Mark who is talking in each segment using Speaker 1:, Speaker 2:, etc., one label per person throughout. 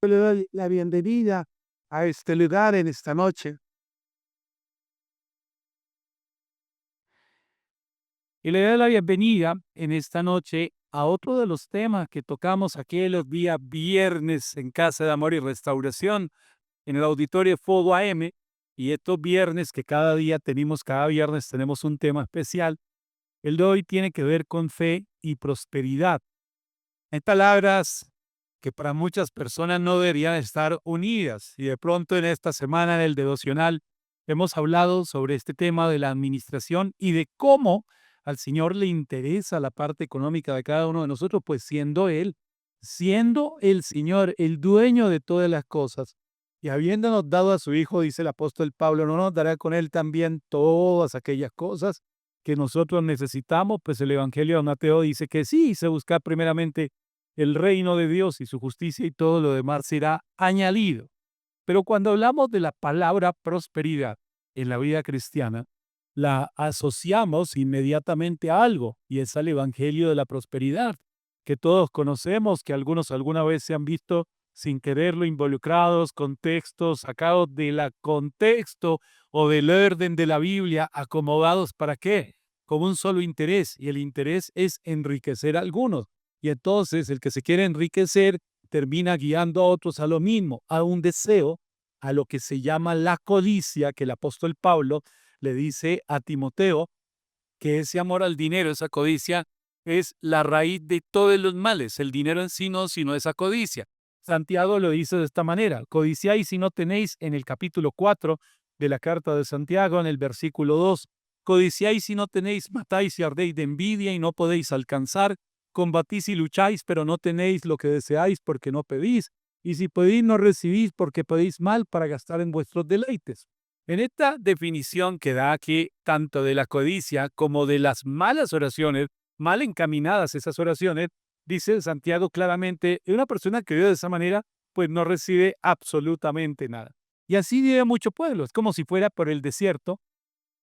Speaker 1: Le doy la bienvenida a este lugar en esta noche. Y le doy la bienvenida en esta noche a otro de los temas que tocamos aquí los días viernes en Casa de Amor y Restauración, en el auditorio Fuego AM. Y estos viernes que cada viernes tenemos un tema especial. El de hoy tiene que ver con fe y prosperidad. Hay palabras que para muchas personas no deberían estar unidas. Y de pronto en esta semana en el devocional hemos hablado sobre este tema de la administración y de cómo al Señor le interesa la parte económica de cada uno de nosotros, pues siendo el Señor el dueño de todas las cosas y habiéndonos dado a su Hijo, dice el apóstol Pablo, no nos dará con él también todas aquellas cosas que nosotros necesitamos. Pues el Evangelio de Mateo dice que sí, se busca primeramente el reino de Dios y su justicia y todo lo demás será añadido. Pero cuando hablamos de la palabra prosperidad en la vida cristiana, la asociamos inmediatamente a algo, y es al Evangelio de la prosperidad, que todos conocemos, que algunos alguna vez se han visto sin quererlo involucrados con textos sacados del contexto o del orden de la Biblia, acomodados ¿para qué? Con un solo interés, y el interés es enriquecer a algunos. Y entonces el que se quiere enriquecer termina guiando a otros a lo mismo, a un deseo, a lo que se llama la codicia, que el apóstol Pablo le dice a Timoteo que ese amor al dinero, esa codicia, es la raíz de todos los males. El dinero en sí no, sino esa codicia. Santiago lo dice de esta manera: codiciáis y no tenéis, en el capítulo 4 de la carta de Santiago, en el versículo 2. Codiciáis y no tenéis, matáis y ardéis de envidia y no podéis alcanzar, combatís y lucháis, pero no tenéis lo que deseáis porque no pedís, y si pedís no recibís porque pedís mal para gastar en vuestros deleites. En esta definición que da aquí tanto de la codicia como de las malas oraciones, mal encaminadas esas oraciones, dice Santiago claramente, una persona que vive de esa manera, pues no recibe absolutamente nada. Y así vive mucho pueblo, es como si fuera por el desierto.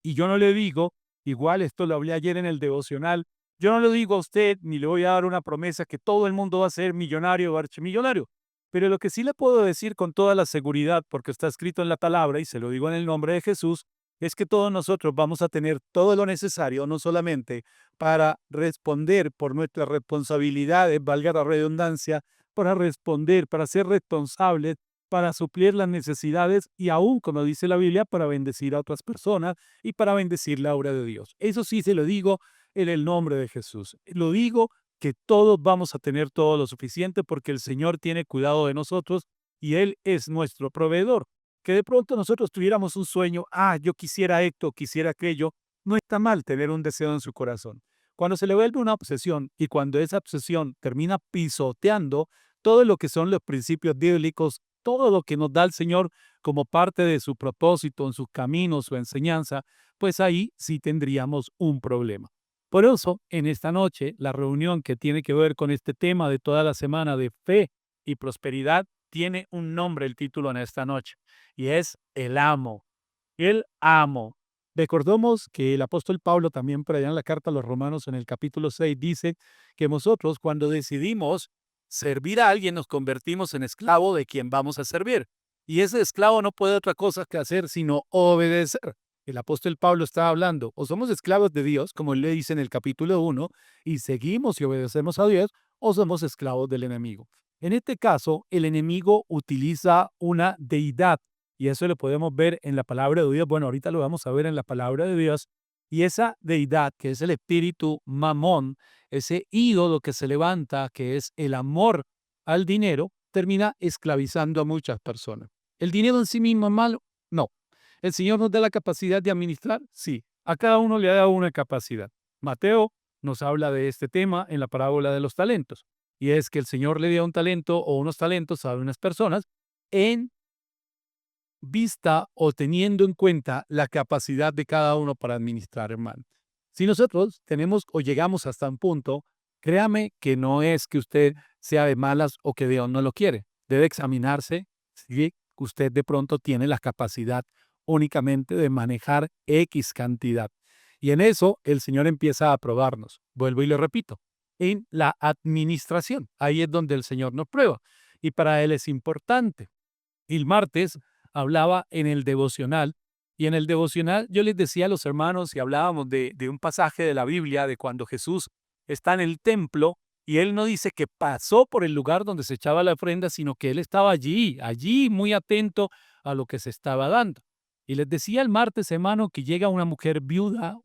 Speaker 1: Y yo no le digo, igual esto lo hablé ayer en el devocional, yo no le digo a usted ni le voy a dar una promesa que todo el mundo va a ser millonario o archimillonario. Pero lo que sí le puedo decir con toda la seguridad, porque está escrito en la palabra y se lo digo en el nombre de Jesús, es que todos nosotros vamos a tener todo lo necesario, no solamente para responder por nuestras responsabilidades, valga la redundancia, para responder, para ser responsables, para suplir las necesidades y aún, como dice la Biblia, para bendecir a otras personas y para bendecir la obra de Dios. Eso sí se lo digo en el nombre de Jesús. Lo digo que todos vamos a tener todo lo suficiente porque el Señor tiene cuidado de nosotros y Él es nuestro proveedor. Que de pronto nosotros tuviéramos un sueño, yo quisiera esto, quisiera aquello, no está mal tener un deseo en su corazón. Cuando se le vuelve una obsesión y cuando esa obsesión termina pisoteando todo lo que son los principios bíblicos, todo lo que nos da el Señor como parte de su propósito, en sus caminos, su enseñanza, pues ahí sí tendríamos un problema. Por eso, en esta noche, la reunión que tiene que ver con este tema de toda la semana de fe y prosperidad tiene un nombre, el título en esta noche, y es El Amo. El Amo. Recordemos que el apóstol Pablo también por allá en la carta a los Romanos en el capítulo 6 dice que nosotros cuando decidimos servir a alguien nos convertimos en esclavo de quien vamos a servir. Y ese esclavo no puede otra cosa que hacer sino obedecer. El apóstol Pablo está hablando, o somos esclavos de Dios, como él le dice en el capítulo 1, y seguimos y obedecemos a Dios, o somos esclavos del enemigo. En este caso, el enemigo utiliza una deidad, y eso lo podemos ver en la palabra de Dios. Bueno, ahorita lo vamos a ver en la palabra de Dios. Y esa deidad, que es el espíritu Mamón, ese ídolo que se levanta, que es el amor al dinero, termina esclavizando a muchas personas. ¿El dinero en sí mismo es malo? No. ¿El Señor nos da la capacidad de administrar? Sí. A cada uno le ha dado una capacidad. Mateo nos habla de este tema en la parábola de los talentos. Y es que el Señor le dio un talento o unos talentos a unas personas en vista o teniendo en cuenta la capacidad de cada uno para administrar, hermano. Si nosotros tenemos o llegamos hasta un punto, créame que no es que usted sea de malas o que Dios no lo quiere. Debe examinarse si usted de pronto tiene la capacidad únicamente de manejar X cantidad. Y en eso el Señor empieza a probarnos. Vuelvo y le repito, en la administración. Ahí es donde el Señor nos prueba. y para él es importante. El martes hablaba en el devocional y en el devocional yo les decía a los hermanos y hablábamos de un pasaje de la Biblia de cuando Jesús está en el templo y él no dice que pasó por el lugar donde se echaba la ofrenda, sino que él estaba allí muy atento a lo que se estaba dando. Y les decía el martes, hermano, que llega una mujer viuda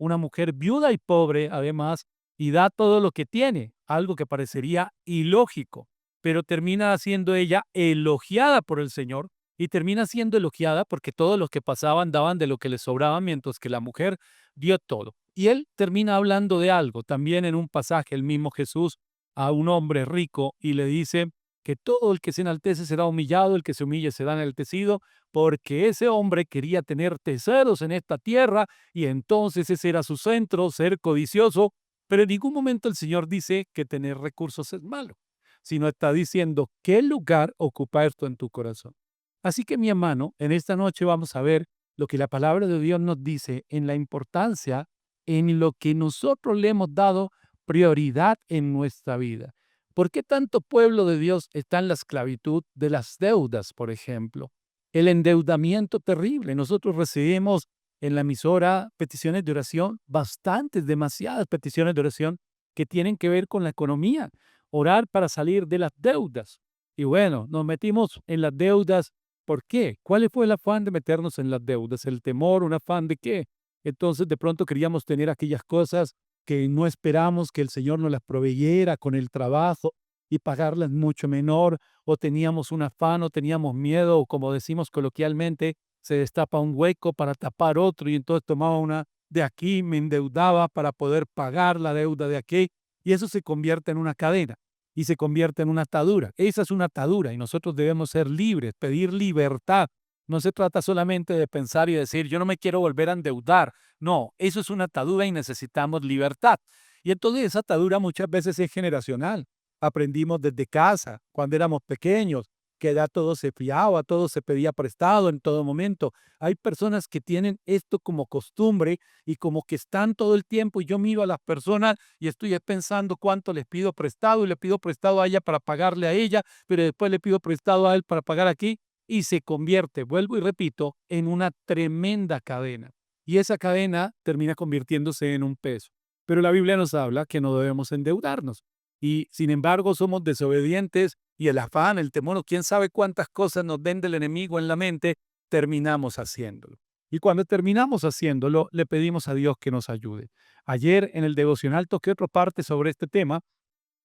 Speaker 1: y pobre además, y da todo lo que tiene, algo que parecería ilógico, pero termina siendo ella elogiada por el Señor y termina siendo elogiada porque todos los que pasaban daban de lo que les sobraba, mientras que la mujer dio todo. Y él termina hablando de algo, también en un pasaje, el mismo Jesús, a un hombre rico y le dice que todo el que se enaltece será humillado, el que se humille será enaltecido, porque ese hombre quería tener tesoros en esta tierra y entonces ese era su centro, ser codicioso, pero en ningún momento el Señor dice que tener recursos es malo, sino está diciendo qué lugar ocupa esto en tu corazón. Así que mi hermano, en esta noche vamos a ver lo que la palabra de Dios nos dice en la importancia en lo que nosotros le hemos dado prioridad en nuestra vida. ¿Por qué tanto pueblo de Dios está en la esclavitud de las deudas, por ejemplo? El endeudamiento terrible. Nosotros recibimos en la emisora peticiones de oración, bastantes, demasiadas peticiones de oración que tienen que ver con la economía, orar para salir de las deudas. Y bueno, nos metimos en las deudas. ¿Por qué? ¿Cuál fue el afán de meternos en las deudas? ¿El temor, un afán de qué? Entonces de pronto queríamos tener aquellas cosas que no esperamos que el Señor nos las proveyera con el trabajo y pagarlas mucho menor, o teníamos un afán, o teníamos miedo, o como decimos coloquialmente, se destapa un hueco para tapar otro y entonces tomaba una de aquí, me endeudaba para poder pagar la deuda de aquí y eso se convierte en una cadena y se convierte en una atadura. Esa es una atadura y nosotros debemos ser libres, pedir libertad. No se trata solamente de pensar y decir, yo no me quiero volver a endeudar. No, eso es una atadura y necesitamos libertad. Y entonces esa atadura muchas veces es generacional. Aprendimos desde casa, cuando éramos pequeños, que ya todo se fiaba, todo se pedía prestado en todo momento. Hay personas que tienen esto como costumbre y como que están todo el tiempo y yo miro a las personas y estoy pensando cuánto les pido prestado y le pido prestado a ella para pagarle a ella, pero después le pido prestado a él para pagar aquí y se convierte, vuelvo y repito, en una tremenda cadena. Y esa cadena termina convirtiéndose en un peso. Pero la Biblia nos habla que no debemos endeudarnos. Y sin embargo somos desobedientes y el afán, el temor, o quién sabe cuántas cosas nos den del enemigo en la mente, terminamos haciéndolo. Y cuando terminamos haciéndolo, le pedimos a Dios que nos ayude. Ayer en el devocional toqué otra parte sobre este tema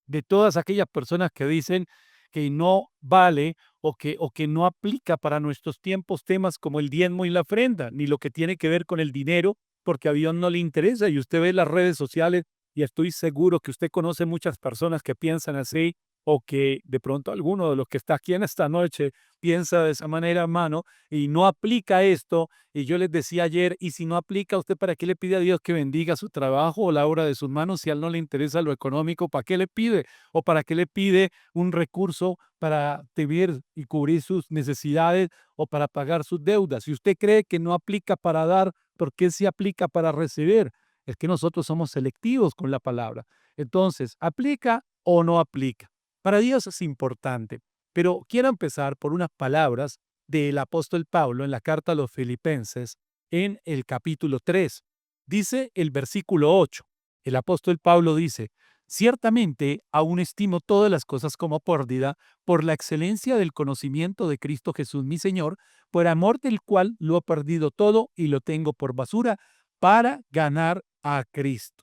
Speaker 1: de todas aquellas personas que dicen que no vale o que no aplica para nuestros tiempos temas como el diezmo y la ofrenda, ni lo que tiene que ver con el dinero, porque a Dios no le interesa. Y usted ve las redes sociales y estoy seguro que usted conoce muchas personas que piensan así o que de pronto alguno de los que está aquí en esta noche piensa de esa manera, hermano, y no aplica esto. Y yo les decía ayer, y si no aplica, ¿usted para qué le pide a Dios que bendiga su trabajo o la obra de sus manos si a él no le interesa lo económico? ¿Para qué le pide? ¿O para qué le pide un recurso para vivir y cubrir sus necesidades o para pagar sus deudas? Si usted cree que no aplica para dar, ¿por qué sí aplica para recibir? Es que nosotros somos selectivos con la palabra. Entonces, ¿aplica o no aplica? Para Dios es importante, pero quiero empezar por unas palabras del apóstol Pablo en la carta a los Filipenses en el capítulo 3. Dice el versículo 8. El apóstol Pablo dice, ciertamente aún estimo todas las cosas como pérdida por la excelencia del conocimiento de Cristo Jesús mi Señor, por amor del cual lo he perdido todo y lo tengo por basura para ganar a Cristo.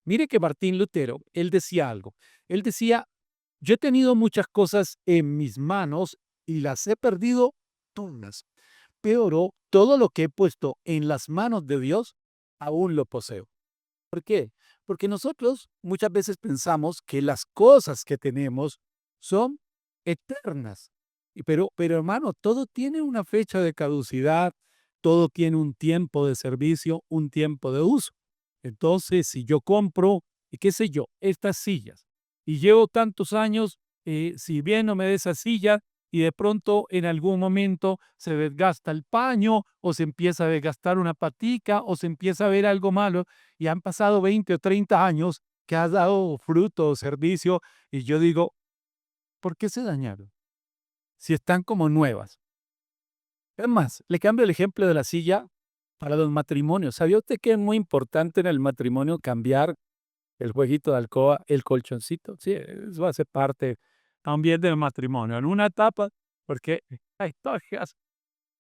Speaker 1: Mire que Martín Lutero, él decía algo. Él decía, yo he tenido muchas cosas en mis manos y las he perdido todas, pero todo lo que he puesto en las manos de Dios, aún lo poseo. ¿Por qué? Porque nosotros muchas veces pensamos que las cosas que tenemos son eternas. Pero hermano, todo tiene una fecha de caducidad, todo tiene un tiempo de servicio, un tiempo de uso. Entonces, si yo compro, y qué sé yo, estas sillas, y llevo tantos años sirviéndome de esa silla, y de pronto en algún momento se desgasta el paño, o se empieza a desgastar una patica, o se empieza a ver algo malo, y han pasado 20 o 30 años que has dado fruto o servicio, y yo digo, ¿por qué se dañaron? si están como nuevas. Es más, le cambio el ejemplo de la silla para los matrimonios. ¿Sabía usted que es muy importante en el matrimonio cambiar el jueguito de alcoba, el colchoncito? Sí, eso va a ser parte también del matrimonio. En una etapa, porque hay todas,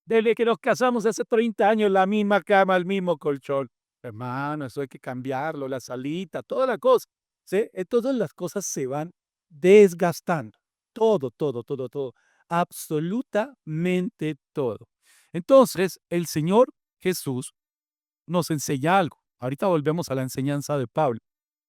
Speaker 1: desde que nos casamos hace 30 años, la misma cama, el mismo colchón. Hermano, eso hay que cambiarlo, la salita, toda la cosa. ¿Sí? Entonces las cosas se van desgastando. Todo, todo, todo, todo. Absolutamente todo. Entonces, el Señor Jesús nos enseña algo. Ahorita volvemos a la enseñanza de Pablo.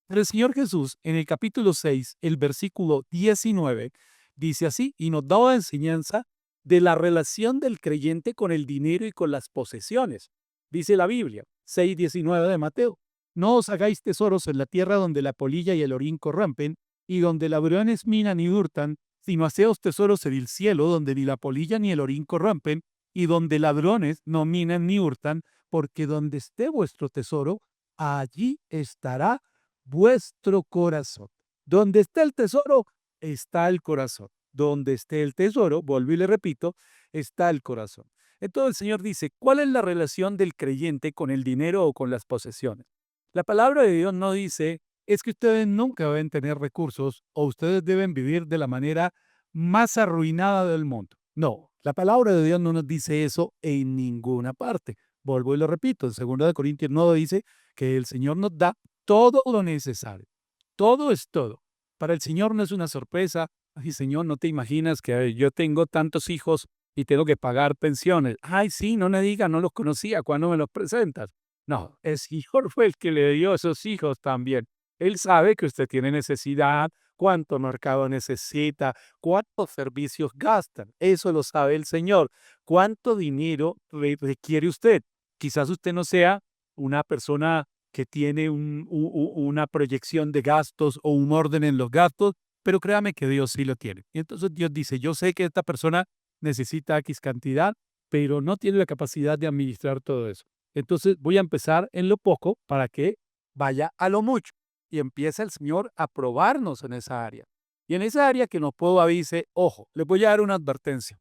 Speaker 1: Pero el Señor Jesús, en el capítulo 6, el versículo 19, dice así, y nos da la enseñanza de la relación del creyente con el dinero y con las posesiones. Dice la Biblia, 6:19 de Mateo, no os hagáis tesoros en la tierra donde la polilla y el orín corrompen, y donde ladrones minan y hurtan, sino haceos tesoros en el cielo, donde ni la polilla ni el orín corrompen, y donde ladrones no minan ni hurtan, porque donde esté vuestro tesoro, allí estará vuestro corazón. Donde está el tesoro, está el corazón. Donde esté el tesoro, vuelvo y le repito, está el corazón. Entonces el Señor dice, ¿cuál es la relación del creyente con el dinero o con las posesiones? La palabra de Dios no dice, es que ustedes nunca deben tener recursos o ustedes deben vivir de la manera más arruinada del mundo. No, la palabra de Dios no nos dice eso en ninguna parte. Vuelvo y lo repito, en 2 Corintios 9 dice que el Señor nos da todo lo necesario. Todo es todo. Para el Señor no es una sorpresa. Ay, Señor, no te imaginas que yo tengo tantos hijos y tengo que pagar pensiones. Ay, sí, no me digas, no los conocía, ¿cuándo me los presentas? No, el Señor fue el que le dio esos hijos también. Él sabe que usted tiene necesidad, cuánto mercado necesita, cuántos servicios gastan. Eso lo sabe el Señor. ¿Cuánto dinero requiere usted? Quizás usted no sea una persona que tiene una proyección de gastos o un orden en los gastos, pero créame que Dios sí lo tiene. Y entonces Dios dice, yo sé que esta persona necesita X cantidad, pero no tiene la capacidad de administrar todo eso. Entonces voy a empezar en lo poco para que vaya a lo mucho. Y empieza el Señor a probarnos en esa área. Y en esa área que nos puedo dice, ojo, les voy a dar una advertencia.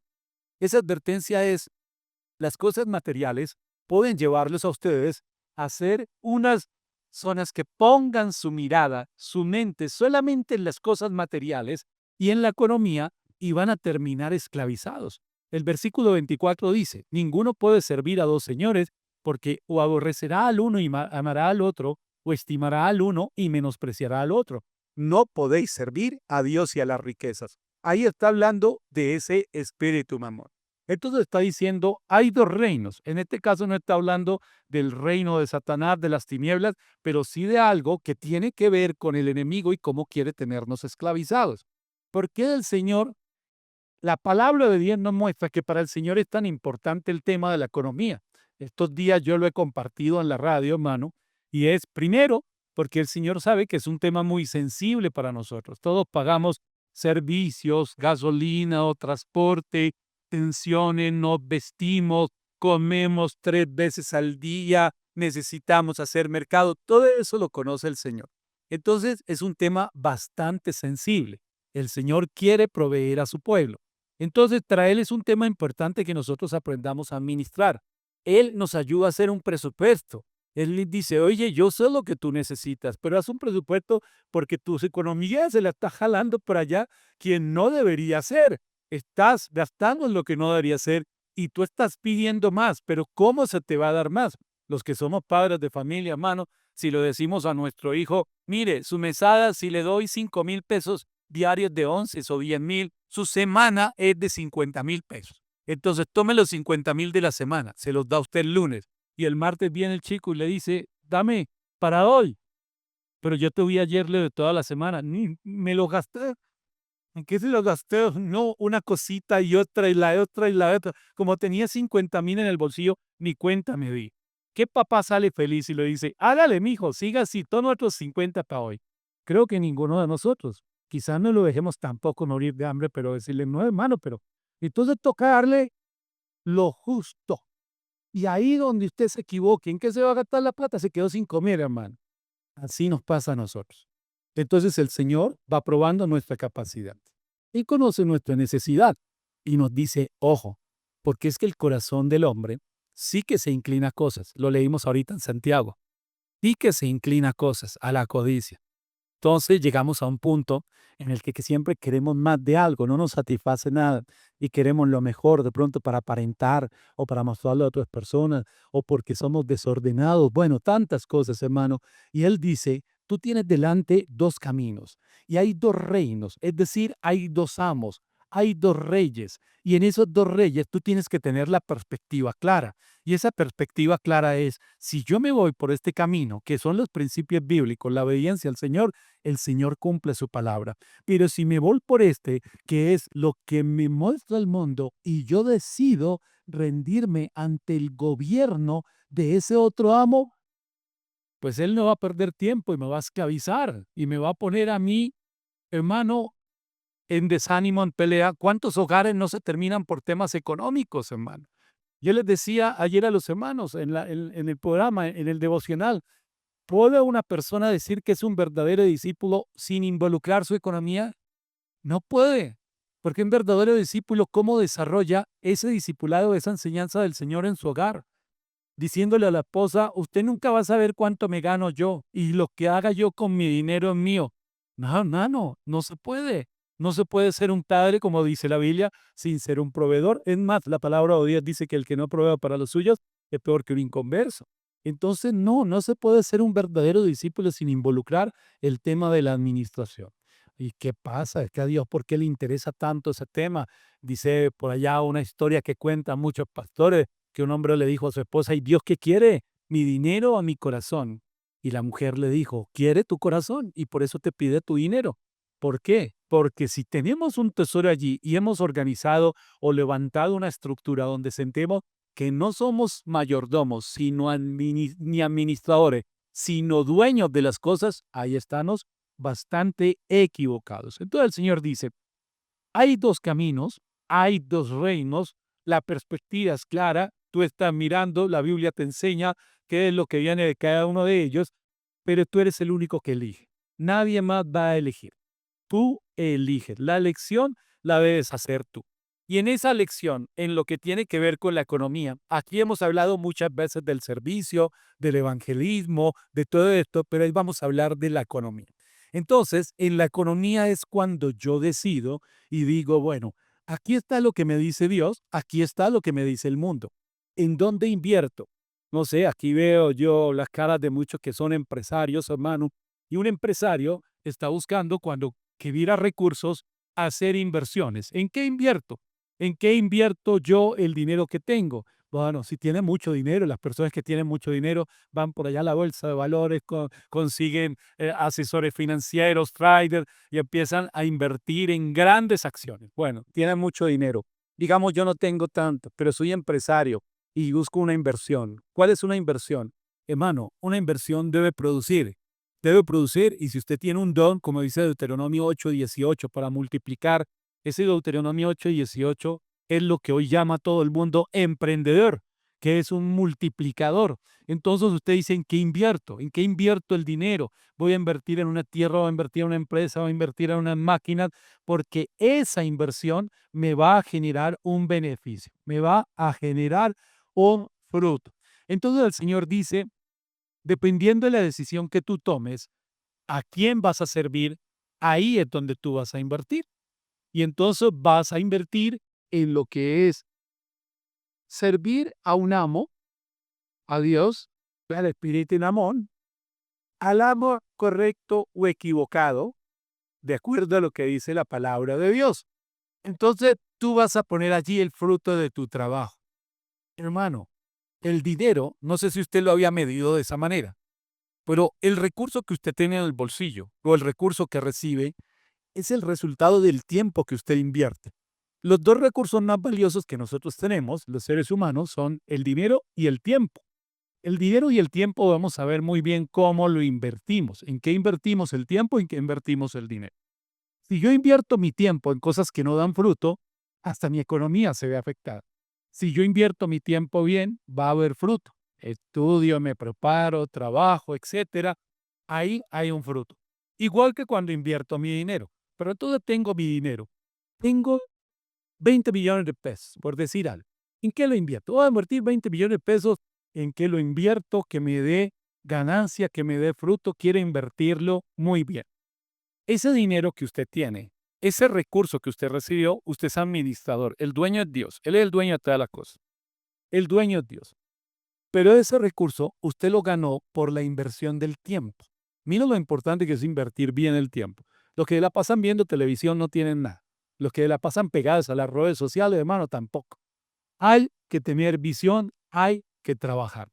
Speaker 1: Esa advertencia es, las cosas materiales pueden llevarlos a ustedes a ser unas zonas que pongan su mirada, su mente solamente en las cosas materiales y en la economía y van a terminar esclavizados. El versículo 24 dice, ninguno puede servir a dos señores porque o aborrecerá al uno y amará al otro, o estimará al uno y menospreciará al otro. No podéis servir a Dios y a las riquezas. Ahí está hablando de ese espíritu mamón. Entonces está diciendo, hay dos reinos. En este caso no está hablando del reino de Satanás, de las tinieblas, pero sí de algo que tiene que ver con el enemigo y cómo quiere tenernos esclavizados. ¿Por qué el Señor? La palabra de Dios nos muestra que para el Señor es tan importante el tema de la economía. Estos días yo lo he compartido en la radio, hermano, y es primero porque el Señor sabe que es un tema muy sensible para nosotros. Todos pagamos servicios, gasolina o transporte, pensiones, nos vestimos, comemos 3 veces al día, necesitamos hacer mercado. Todo eso lo conoce el Señor. Entonces es un tema bastante sensible. El Señor quiere proveer a su pueblo. Entonces, para Él es un tema importante que nosotros aprendamos a administrar. Él nos ayuda a hacer un presupuesto. Él dice, oye, yo sé lo que tú necesitas, pero haz un presupuesto porque tus economías se la está jalando para allá quien no debería ser. Estás gastando en lo que no debería ser y tú estás pidiendo más, pero ¿cómo se te va a dar más? Los que somos padres de familia, hermano, si lo decimos a nuestro hijo, mire, su mesada, si le doy 5,000 pesos diarios de 11 o 10,000, su semana es de 50,000 pesos. Entonces tome los 50,000 de la semana, se los da usted el lunes y el martes viene el chico y le dice, dame para hoy, pero yo te vi ayer lo de toda la semana, ni me lo gasté. ¿En qué se lo gasté? No, una cosita y otra y la otra y la otra. Como tenía 50,000 en el bolsillo, ni cuenta me di. ¿Qué papá sale feliz y le dice, hágale, mijo, siga así, toma otros 50 para hoy? Creo que ninguno de nosotros. Quizás no lo dejemos tampoco morir de hambre, pero decirle, no, hermano, pero entonces toca darle lo justo. Y ahí donde usted se equivoque, ¿en qué se va a gastar la plata? Se quedó sin comer, hermano. Así nos pasa a nosotros. Entonces el Señor va probando nuestra capacidad y conoce nuestra necesidad. Y nos dice, ojo, porque es que el corazón del hombre sí que se inclina a cosas. Lo leímos ahorita en Santiago. Sí que se inclina a cosas, a la codicia. Entonces llegamos a un punto en el que siempre queremos más de algo, no nos satisface nada y queremos lo mejor de pronto para aparentar o para mostrarlo a otras personas o porque somos desordenados. Bueno, tantas cosas, hermano. Y él dice, tú tienes delante dos caminos y hay dos reinos, es decir, hay dos amos, hay dos reyes y en esos dos reyes tú tienes que tener la perspectiva clara. Y esa perspectiva clara es, si yo me voy por este camino, que son los principios bíblicos, la obediencia al Señor, el Señor cumple su palabra. Pero si me voy por este, que es lo que me muestra el mundo, y yo decido rendirme ante el gobierno de ese otro amo, pues él no va a perder tiempo y me va a esclavizar y me va a poner a mí, hermano, en desánimo, en pelea. ¿Cuántos hogares no se terminan por temas económicos, hermano? Yo les decía ayer a los hermanos en el programa, en el devocional, ¿puede una persona decir que es un verdadero discípulo sin involucrar su economía? No puede, porque un verdadero discípulo, ¿cómo desarrolla ese discipulado, esa enseñanza del Señor en su hogar? Diciéndole a la esposa, usted nunca va a saber cuánto me gano yo y lo que haga yo con mi dinero es mío. No, hermano, no se puede. No se puede ser un padre, como dice la Biblia, sin ser un proveedor. Es más, la palabra de Dios dice que el que no provee para los suyos es peor que un inconverso. Entonces, no se puede ser un verdadero discípulo sin involucrar el tema de la administración. ¿Y qué pasa? Es que a Dios, ¿por qué le interesa tanto ese tema? Dice por allá una historia que cuentan muchos pastores que un hombre le dijo a su esposa, ¿y Dios qué quiere? ¿Mi dinero o mi corazón? Y la mujer le dijo, quiere tu corazón y por eso te pide tu dinero. ¿Por qué? Porque si tenemos un tesoro allí y hemos organizado o levantado una estructura donde sentemos que no somos mayordomos, sino ni administradores, sino dueños de las cosas, ahí estamos bastante equivocados. Entonces el Señor dice, hay dos caminos, hay dos reinos, la perspectiva es clara, tú estás mirando, la Biblia te enseña qué es lo que viene de cada uno de ellos, pero tú eres el único que elige. Nadie más va a elegir. Tú eliges. La elección la debes hacer tú. Y en esa elección, en lo que tiene que ver con la economía, aquí hemos hablado muchas veces del servicio, del evangelismo, de todo esto, pero hoy vamos a hablar de la economía. Entonces, en la economía es cuando yo decido y digo, bueno, aquí está lo que me dice Dios, aquí está lo que me dice el mundo. ¿En dónde invierto? No sé, aquí veo yo las caras de muchos que son empresarios, hermano, y un empresario está buscando cuando que viera recursos hacer inversiones. ¿En qué invierto? ¿En qué invierto yo el dinero que tengo? Bueno, si tiene mucho dinero, las personas que tienen mucho dinero van por allá a la bolsa de valores, consiguen asesores financieros, traders y empiezan a invertir en grandes acciones. Bueno, tienen mucho dinero. Digamos, yo no tengo tanto, pero soy empresario y busco una inversión. ¿Cuál es una inversión? Hermano, una inversión debe producir, y si usted tiene un don, como dice Deuteronomio 8:18, para multiplicar, ese Deuteronomio 8:18 es lo que hoy llama todo el mundo emprendedor, que es un multiplicador. Entonces usted dice, ¿en qué invierto? ¿En qué invierto el dinero? Voy a invertir en una tierra, voy a invertir en una empresa, voy a invertir en unas máquinas, porque esa inversión me va a generar un beneficio, me va a generar un fruto. Entonces el Señor dice, dependiendo de la decisión que tú tomes, a quién vas a servir, ahí es donde tú vas a invertir. Y entonces vas a invertir en lo que es servir a un amo, a Dios, al espíritu en amor, al amo correcto o equivocado, de acuerdo a lo que dice la palabra de Dios. Entonces tú vas a poner allí el fruto de tu trabajo. Hermano, el dinero, no sé si usted lo había medido de esa manera, pero el recurso que usted tiene en el bolsillo o el recurso que recibe es el resultado del tiempo que usted invierte. Los dos recursos más valiosos que nosotros tenemos, los seres humanos, son el dinero y el tiempo. El dinero y el tiempo vamos a ver muy bien cómo lo invertimos, en qué invertimos el tiempo y en qué invertimos el dinero. Si yo invierto mi tiempo en cosas que no dan fruto, hasta mi economía se ve afectada. Si yo invierto mi tiempo bien, va a haber fruto. Estudio, me preparo, trabajo, etcétera. Ahí hay un fruto. Igual que cuando invierto mi dinero. Pero entonces tengo mi dinero. Tengo 20 millones de pesos, por decir algo. ¿En qué lo invierto? Voy a invertir 20 millones de pesos. ¿En qué lo invierto? Que me dé ganancia, que me dé fruto. Quiero invertirlo muy bien. Ese dinero que usted tiene, ese recurso que usted recibió, usted es administrador. El dueño es Dios. Él es el dueño de todas las cosas. El dueño es Dios. Pero ese recurso usted lo ganó por la inversión del tiempo. Mira lo importante que es invertir bien el tiempo. Los que la pasan viendo televisión no tienen nada. Los que la pasan pegados a las redes sociales, hermano, tampoco. Hay que tener visión, hay que trabajar.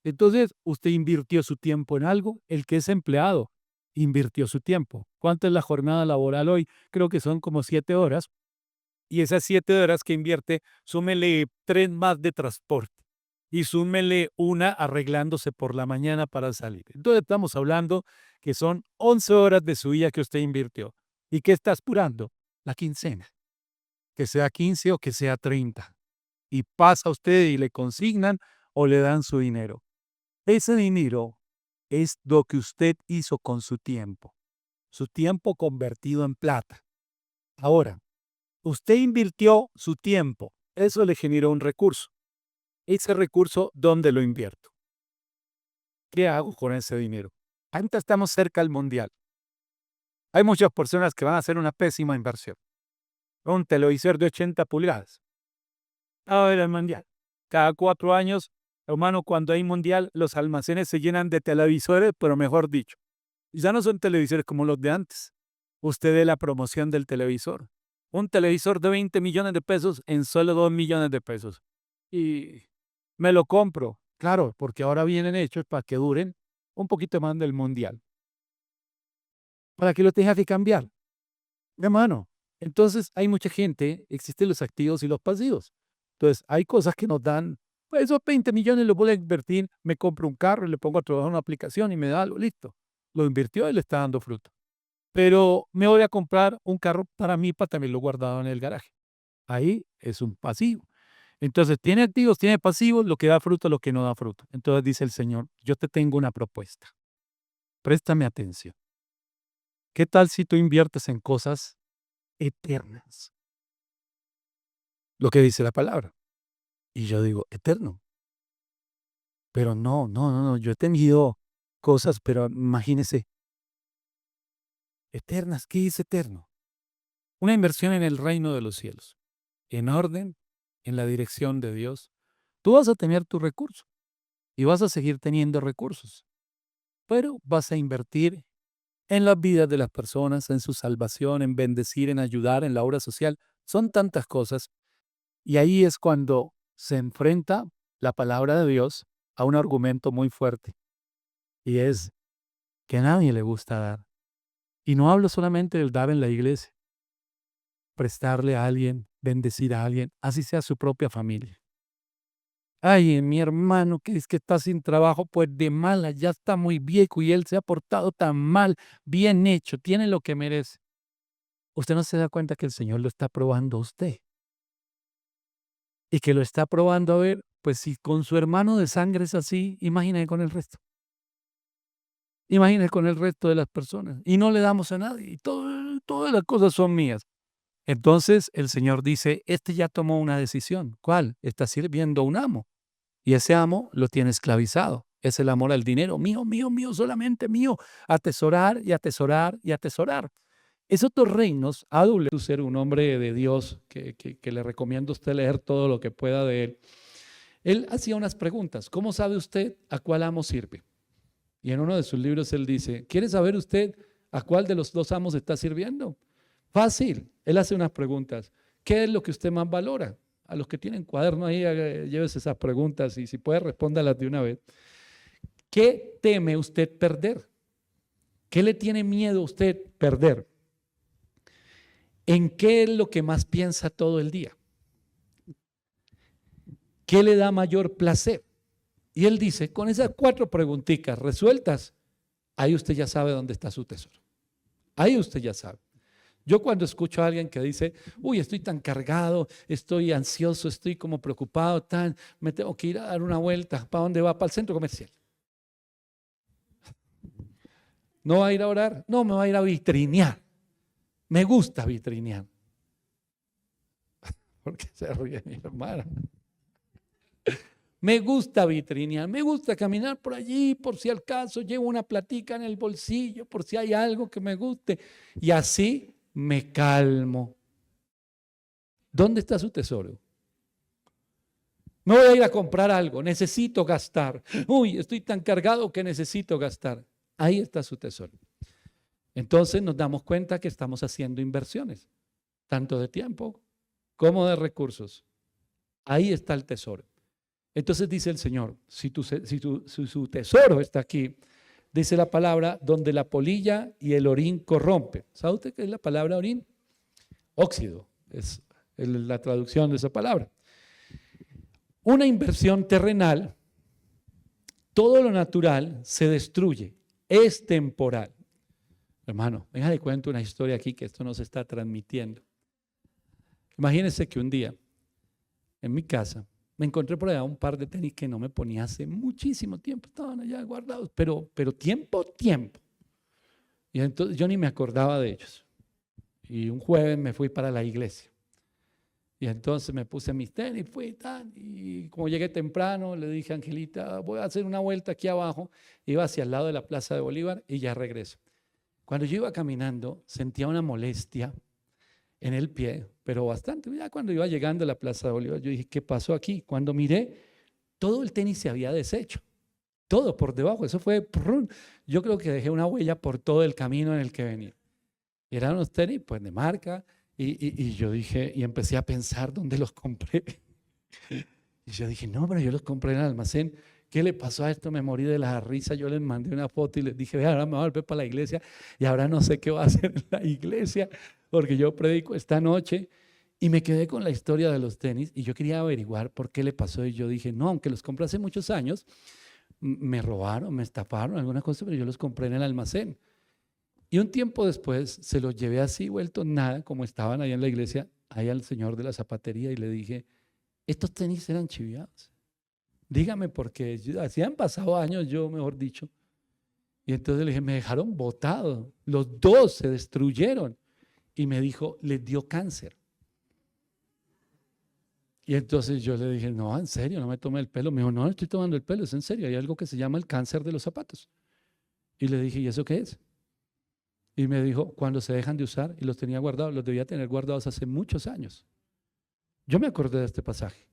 Speaker 1: Entonces, usted invirtió su tiempo en algo. El que es empleado invirtió su tiempo. ¿Cuánto es la jornada laboral hoy? Creo que son como 7 horas. Y esas 7 horas que invierte, súmele 3 más de transporte y súmele una arreglándose por la mañana para salir. Entonces estamos hablando que son 11 horas de su vida que usted invirtió. ¿Y qué está apurando? La quincena. Que sea 15 o que sea 30. Y pasa usted y le consignan o le dan su dinero. Ese dinero es lo que usted hizo con su tiempo convertido en plata. Ahora, usted invirtió su tiempo, eso le generó un recurso. Ese recurso, ¿dónde lo invierto? ¿Qué hago con ese dinero? Ahorita estamos cerca del mundial. Hay muchas personas que van a hacer una pésima inversión. Un televisor de 80 pulgadas. A ver el mundial. Cada 4 años, hermano, cuando hay mundial, los almacenes se llenan de televisores, pero mejor dicho, ya no son televisores como los de antes. Usted ve la promoción del televisor. Un televisor de 20 millones de pesos en solo 2 millones de pesos. Y me lo compro. Claro, porque ahora vienen hechos para que duren un poquito más del mundial. Para que lo tenga que cambiar. Hermano, entonces hay mucha gente, existen los activos y los pasivos. Entonces, hay cosas que nos dan, pues esos 20 millones los voy a invertir, me compro un carro y le pongo a trabajar una aplicación y me da algo, listo. Lo invirtió y le está dando fruto. Pero me voy a comprar un carro para mí, para tenerlo guardado en el garaje. Ahí es un pasivo. Entonces, tiene activos, tiene pasivos, lo que da fruto, lo que no da fruto. Entonces dice el Señor, yo te tengo una propuesta. Préstame atención. ¿Qué tal si tú inviertes en cosas eternas? Lo que dice la palabra. Y yo digo, eterno. Pero no. Yo he tenido cosas, pero imagínese, eternas. ¿Qué es eterno? Una inversión en el reino de los cielos, en orden, en la dirección de Dios. Tú vas a tener tu recurso y vas a seguir teniendo recursos, pero vas a invertir en las vidas de las personas, en su salvación, en bendecir, en ayudar, en la obra social. Son tantas cosas. Y ahí es cuando se enfrenta la palabra de Dios a un argumento muy fuerte. Y es que a nadie le gusta dar. Y no hablo solamente del dar en la iglesia, prestarle a alguien, bendecir a alguien, así sea su propia familia. Ay, mi hermano que es que está sin trabajo, pues de mala, ya está muy viejo y él se ha portado tan mal, bien hecho, tiene lo que merece. Usted no se da cuenta que el Señor lo está probando a usted y que lo está probando a ver, pues si con su hermano de sangre es así, imagine con el resto. Imagine con el resto de las personas. Y no le damos a nadie. Y todas las cosas son mías. Entonces el Señor dice, este ya tomó una decisión. ¿Cuál? Está sirviendo a un amo. Y ese amo lo tiene esclavizado. Es el amor al dinero. Mío, mío, mío, solamente mío. Atesorar y atesorar y atesorar. Esos dos reinos, A.W. ser un hombre de Dios que le recomiendo a usted leer todo lo que pueda de él. Él hacía unas preguntas. ¿Cómo sabe usted a cuál amo sirve? Y en uno de sus libros él dice, ¿quiere saber usted a cuál de los dos amos está sirviendo? Fácil. Él hace unas preguntas. ¿Qué es lo que usted más valora? A los que tienen cuaderno ahí, llévese esas preguntas y si puede respóndalas de una vez. ¿Qué teme usted perder? ¿Qué le tiene miedo a usted perder? ¿En qué es lo que más piensa todo el día? ¿Qué le da mayor placer? Y él dice, con esas 4 preguntitas resueltas, ahí usted ya sabe dónde está su tesoro. Ahí usted ya sabe. Yo cuando escucho a alguien que dice, uy, estoy tan cargado, estoy ansioso, estoy como preocupado, me tengo que ir a dar una vuelta. ¿Para dónde va? Para el centro comercial. ¿No va a ir a orar? No, me va a ir a vitrinear. Me gusta vitrinear.
Speaker 2: ¿Por qué se ríe mi hermana? Me gusta vitrinear, me gusta caminar por allí, por si al caso llevo una platica en el bolsillo, por si hay algo que me guste. Y así me calmo. ¿Dónde está su tesoro? Me voy a ir a comprar algo, necesito gastar. Uy, estoy tan cargado que necesito gastar. Ahí está su tesoro. Entonces nos damos cuenta que estamos haciendo inversiones, tanto de tiempo como de recursos. Ahí está el tesoro. Entonces dice el Señor, si su tesoro está aquí, dice la palabra, donde la polilla y el orín corrompen. ¿Sabe usted qué es la palabra orín? Óxido, es la traducción de esa palabra. Una inversión terrenal, todo lo natural se destruye, es temporal. Hermano, déjale cuento una historia aquí que esto nos está transmitiendo. Imagínense que un día en mi casa me encontré por allá un par de tenis que no me ponía hace muchísimo tiempo, estaban allá guardados, pero tiempo. Y entonces yo ni me acordaba de ellos. Y un jueves me fui para la iglesia. Y entonces me puse mis tenis, y como llegué temprano, le dije a Angelita, voy a hacer una vuelta aquí abajo. Iba hacia el lado de la Plaza de Bolívar y ya regreso. Cuando yo iba caminando, sentía una molestia en el pie, pero bastante. Ya cuando iba llegando a la Plaza de Bolívar, yo dije, ¿qué pasó aquí? Cuando miré, todo el tenis se había deshecho, todo por debajo. Eso fue, yo creo que dejé una huella por todo el camino en el que venía. Y eran unos tenis, pues, de marca, y yo dije, y empecé a pensar dónde los compré. Y yo dije, no, pero yo los compré en el almacén. ¿Qué le pasó a esto? Me morí de la risa. Yo les mandé una foto y les dije, vea, ahora me voy a volver para la iglesia y ahora no sé qué va a hacer en la iglesia porque yo predico esta noche. Y me quedé con la historia de los tenis y yo quería averiguar por qué le pasó. Y yo dije, no, aunque los compré hace muchos años, me robaron, me estafaron, alguna cosa, pero yo los compré en el almacén. Y un tiempo después se los llevé así, vueltos nada, como estaban ahí en la iglesia, ahí al señor de la zapatería y le dije, estos tenis eran chiviados. Dígame por qué. Así han pasado años, yo mejor dicho. Y entonces le dije, me dejaron botado. Los dos se destruyeron. Y me dijo, les dio cáncer. Y entonces yo le dije, no, en serio, no me tome el pelo. Me dijo, no, estoy tomando el pelo, es en serio. Hay algo que se llama el cáncer de los zapatos. Y le dije, ¿y eso qué es? Y me dijo, cuando se dejan de usar, y los tenía guardados, los debía tener guardados hace muchos años. Yo me acordé de este pasaje,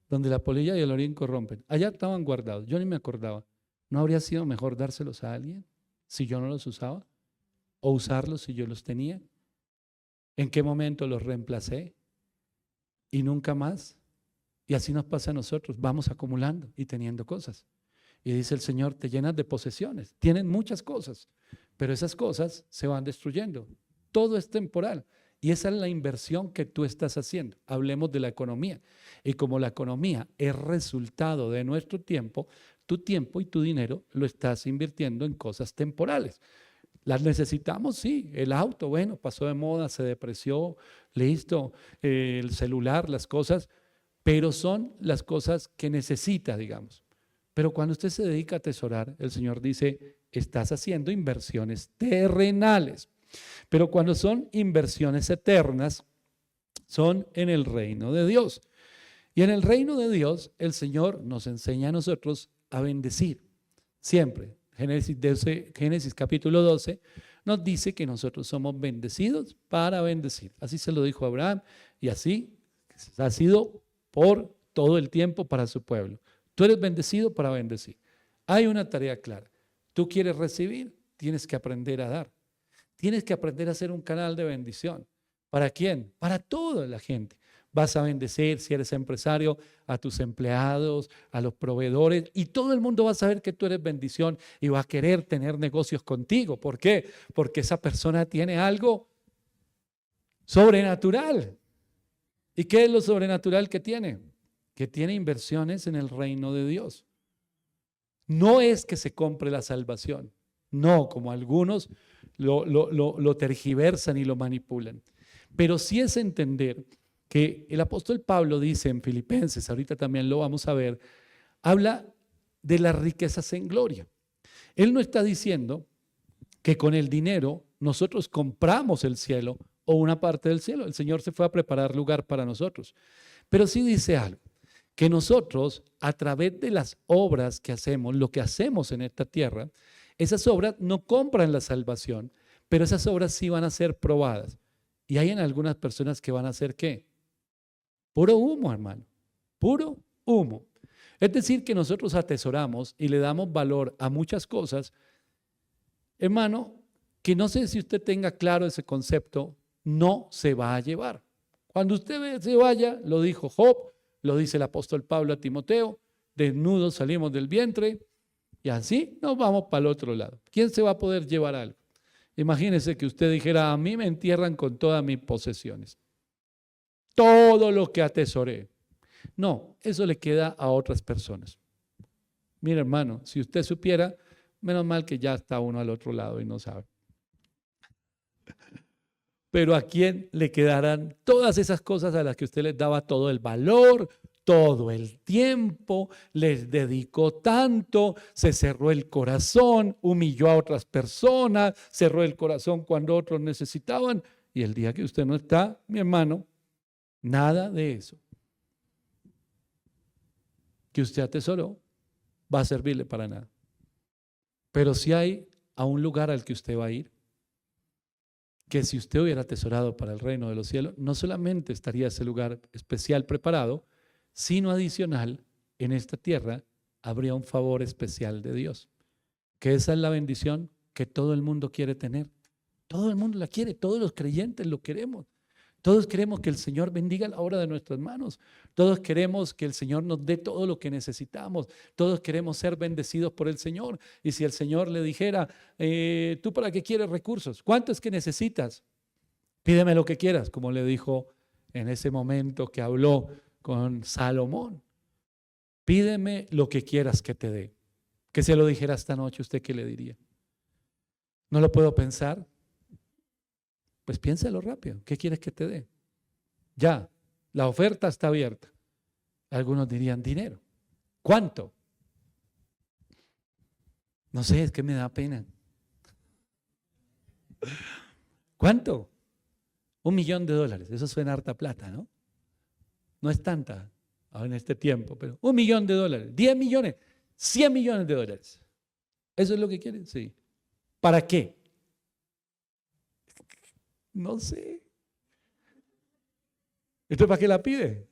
Speaker 2: donde la polilla y el orín corrompen. Allá estaban guardados, yo ni me acordaba. ¿No habría sido mejor dárselos a alguien si yo no los usaba? ¿O usarlos si yo los tenía? ¿En qué momento los reemplacé? Y nunca más. Y así nos pasa a nosotros, vamos acumulando y teniendo cosas. Y dice el Señor, te llenas de posesiones, tienen muchas cosas, pero esas cosas se van destruyendo. Todo es temporal. Y esa es la inversión que tú estás haciendo. Hablemos de la economía. Y como la economía es resultado de nuestro tiempo, tu tiempo y tu dinero lo estás invirtiendo en cosas temporales. ¿Las necesitamos? Sí. El auto, bueno, pasó de moda, se depreció, listo, el celular, las cosas, pero son las cosas que necesita, digamos. Pero cuando usted se dedica a atesorar, el Señor dice, estás haciendo inversiones terrenales. Pero cuando son inversiones eternas, son en el reino de Dios. Y en el reino de Dios, el Señor nos enseña a nosotros a bendecir. Siempre. Génesis capítulo 12 nos dice que nosotros somos bendecidos para bendecir. Así se lo dijo Abraham y así ha sido por todo el tiempo para su pueblo. Tú eres bendecido para bendecir. Hay una tarea clara. Tú quieres recibir, tienes que aprender a dar. Tienes que aprender a ser un canal de bendición. ¿Para quién? Para toda la gente. Vas a bendecir, si eres empresario, a tus empleados, a los proveedores, y todo el mundo va a saber que tú eres bendición y va a querer tener negocios contigo. ¿Por qué? Porque esa persona tiene algo sobrenatural. ¿Y qué es lo sobrenatural que tiene? Que tiene inversiones en el reino de Dios. No es que se compre la salvación, no, como algunos lo tergiversan y lo manipulan, pero sí es entender que el apóstol Pablo dice en Filipenses, ahorita también lo vamos a ver, habla de las riquezas en gloria. Él no está diciendo que con el dinero nosotros compramos el cielo o una parte del cielo. El Señor se fue a preparar lugar para nosotros. Pero sí dice algo, que nosotros a través de las obras que hacemos, lo que hacemos en esta tierra, esas obras no compran la salvación, pero esas obras sí van a ser probadas. Y hay en algunas personas que van a hacer ¿qué? Puro humo, hermano, puro humo. Es decir, que nosotros atesoramos y le damos valor a muchas cosas, hermano, que no sé si usted tenga claro ese concepto, no se va a llevar. Cuando usted se vaya, lo dijo Job, lo dice el apóstol Pablo a Timoteo, desnudos salimos del vientre y así nos vamos para el otro lado. ¿Quién se va a poder llevar algo? Imagínese que usted dijera, a mí me entierran con todas mis posesiones, todo lo que atesoré. No, eso le queda a otras personas. Mira, hermano, si usted supiera, menos mal que ya está uno al otro lado y no sabe. Pero ¿a quién le quedarán todas esas cosas a las que usted les daba todo el valor, todo el tiempo, les dedicó tanto, se cerró el corazón, humilló a otras personas, cerró el corazón cuando otros necesitaban? Y el día que usted no está, mi hermano, nada de eso que usted atesoró va a servirle para nada. Pero si hay a un lugar al que usted va a ir, que si usted hubiera atesorado para el reino de los cielos, no solamente estaría ese lugar especial preparado, sino adicional, en esta tierra habría un favor especial de Dios. Que esa es la bendición que todo el mundo quiere tener. Todo el mundo la quiere, todos los creyentes lo queremos. Todos queremos que el Señor bendiga la obra de nuestras manos. Todos queremos que el Señor nos dé todo lo que necesitamos. Todos queremos ser bendecidos por el Señor. Y si el Señor le dijera, ¿tú para qué quieres recursos? ¿Cuánto es que necesitas? Pídeme lo que quieras, como le dijo en ese momento que habló con Salomón. Pídeme lo que quieras que te dé. Que se lo dijera esta noche, ¿usted qué le diría? ¿No lo puedo pensar? Pues piénsalo rápido. ¿Qué quieres que te dé? Ya, la oferta está abierta. Algunos dirían dinero. ¿Cuánto? No sé, es que me da pena. ¿Cuánto? $1.000.000. Eso suena harta plata, ¿no? No es tanta en este tiempo, pero $1.000.000, 10 millones, 100 millones de dólares. ¿Eso es lo que quieren? Sí. ¿Para qué? No sé. ¿Esto para qué la pide?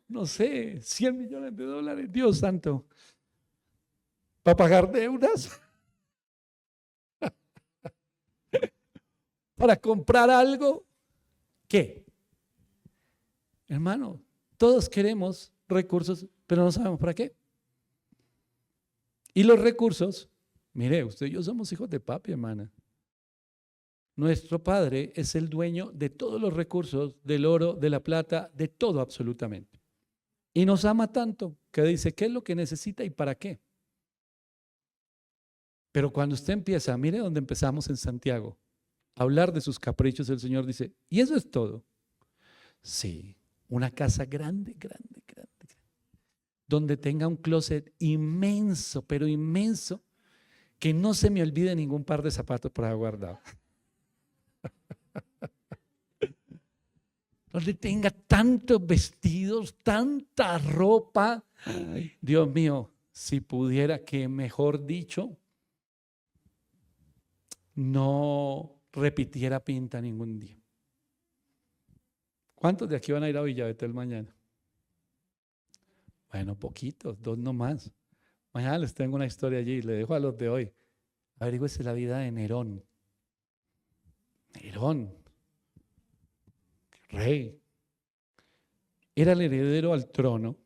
Speaker 2: No sé, 100 millones de dólares, Dios santo. ¿Para pagar deudas? ¿Para comprar algo? ¿Qué? Hermano, todos queremos recursos, pero no sabemos para qué. Y los recursos, mire, usted y yo somos hijos de papi, hermana. Nuestro Padre es el dueño de todos los recursos, del oro, de la plata, de todo absolutamente. Y nos ama tanto que dice qué es lo que necesita y para qué. Pero cuando usted empieza, mire donde empezamos en Santiago, a hablar de sus caprichos, el Señor dice, ¿y eso es todo? Sí, una casa grande, grande, grande, grande, donde tenga un closet inmenso, pero inmenso, que no se me olvide ningún par de zapatos por ahí guardado. Donde tenga tantos vestidos, tanta ropa. Ay, Dios mío, si pudiera que, mejor dicho, no repitiera pinta ningún día. ¿Cuántos de aquí van a ir a Villa Betel mañana? Bueno, poquitos, 2 nomás. Mañana les tengo una historia allí, le dejo a los de hoy. Averígüese la vida de Nerón. Nerón, rey, era el heredero al trono,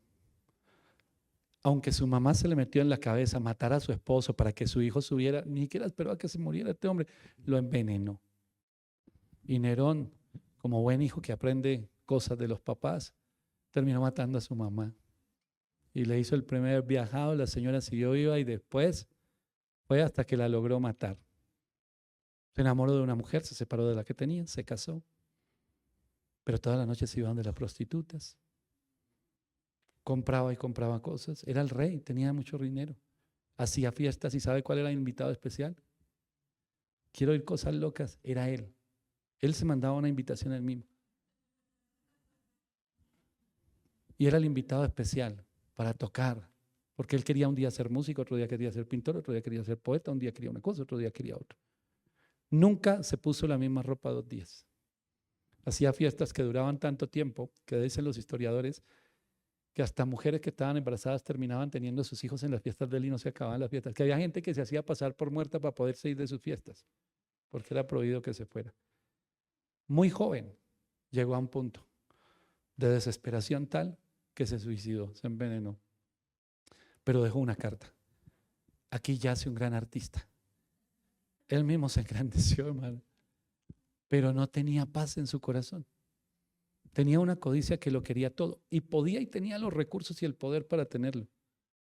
Speaker 2: aunque su mamá se le metió en la cabeza matar a su esposo para que su hijo subiera, ni siquiera esperó a que se muriera este hombre, lo envenenó. Y Nerón, como buen hijo que aprende cosas de los papás, terminó matando a su mamá. Y le hizo el primer viajado, la señora siguió viva y después fue hasta que la logró matar. Se enamoró de una mujer, se separó de la que tenía, se casó. Pero toda la noche se iban de las prostitutas. Compraba y compraba cosas. Era el rey, tenía mucho dinero. Hacía fiestas y ¿sabe cuál era el invitado especial? Quiero oír cosas locas. Era él. Él se mandaba una invitación él mismo. Y era el invitado especial para tocar, porque él quería un día ser músico, otro día quería ser pintor, otro día quería ser poeta, un día quería una cosa, otro día quería otra. Nunca se puso la misma ropa 2 días. Hacía fiestas que duraban tanto tiempo que dicen los historiadores que hasta mujeres que estaban embarazadas terminaban teniendo a sus hijos en las fiestas de él y no se acababan las fiestas. Que había gente que se hacía pasar por muerta para poderse ir de sus fiestas, porque era prohibido que se fuera. Muy joven llegó a un punto de desesperación tal que se suicidó, se envenenó. Pero dejó una carta. Aquí yace un gran artista. Él mismo se engrandeció, hermano, pero no tenía paz en su corazón. Tenía una codicia que lo quería todo y podía y tenía los recursos y el poder para tenerlo,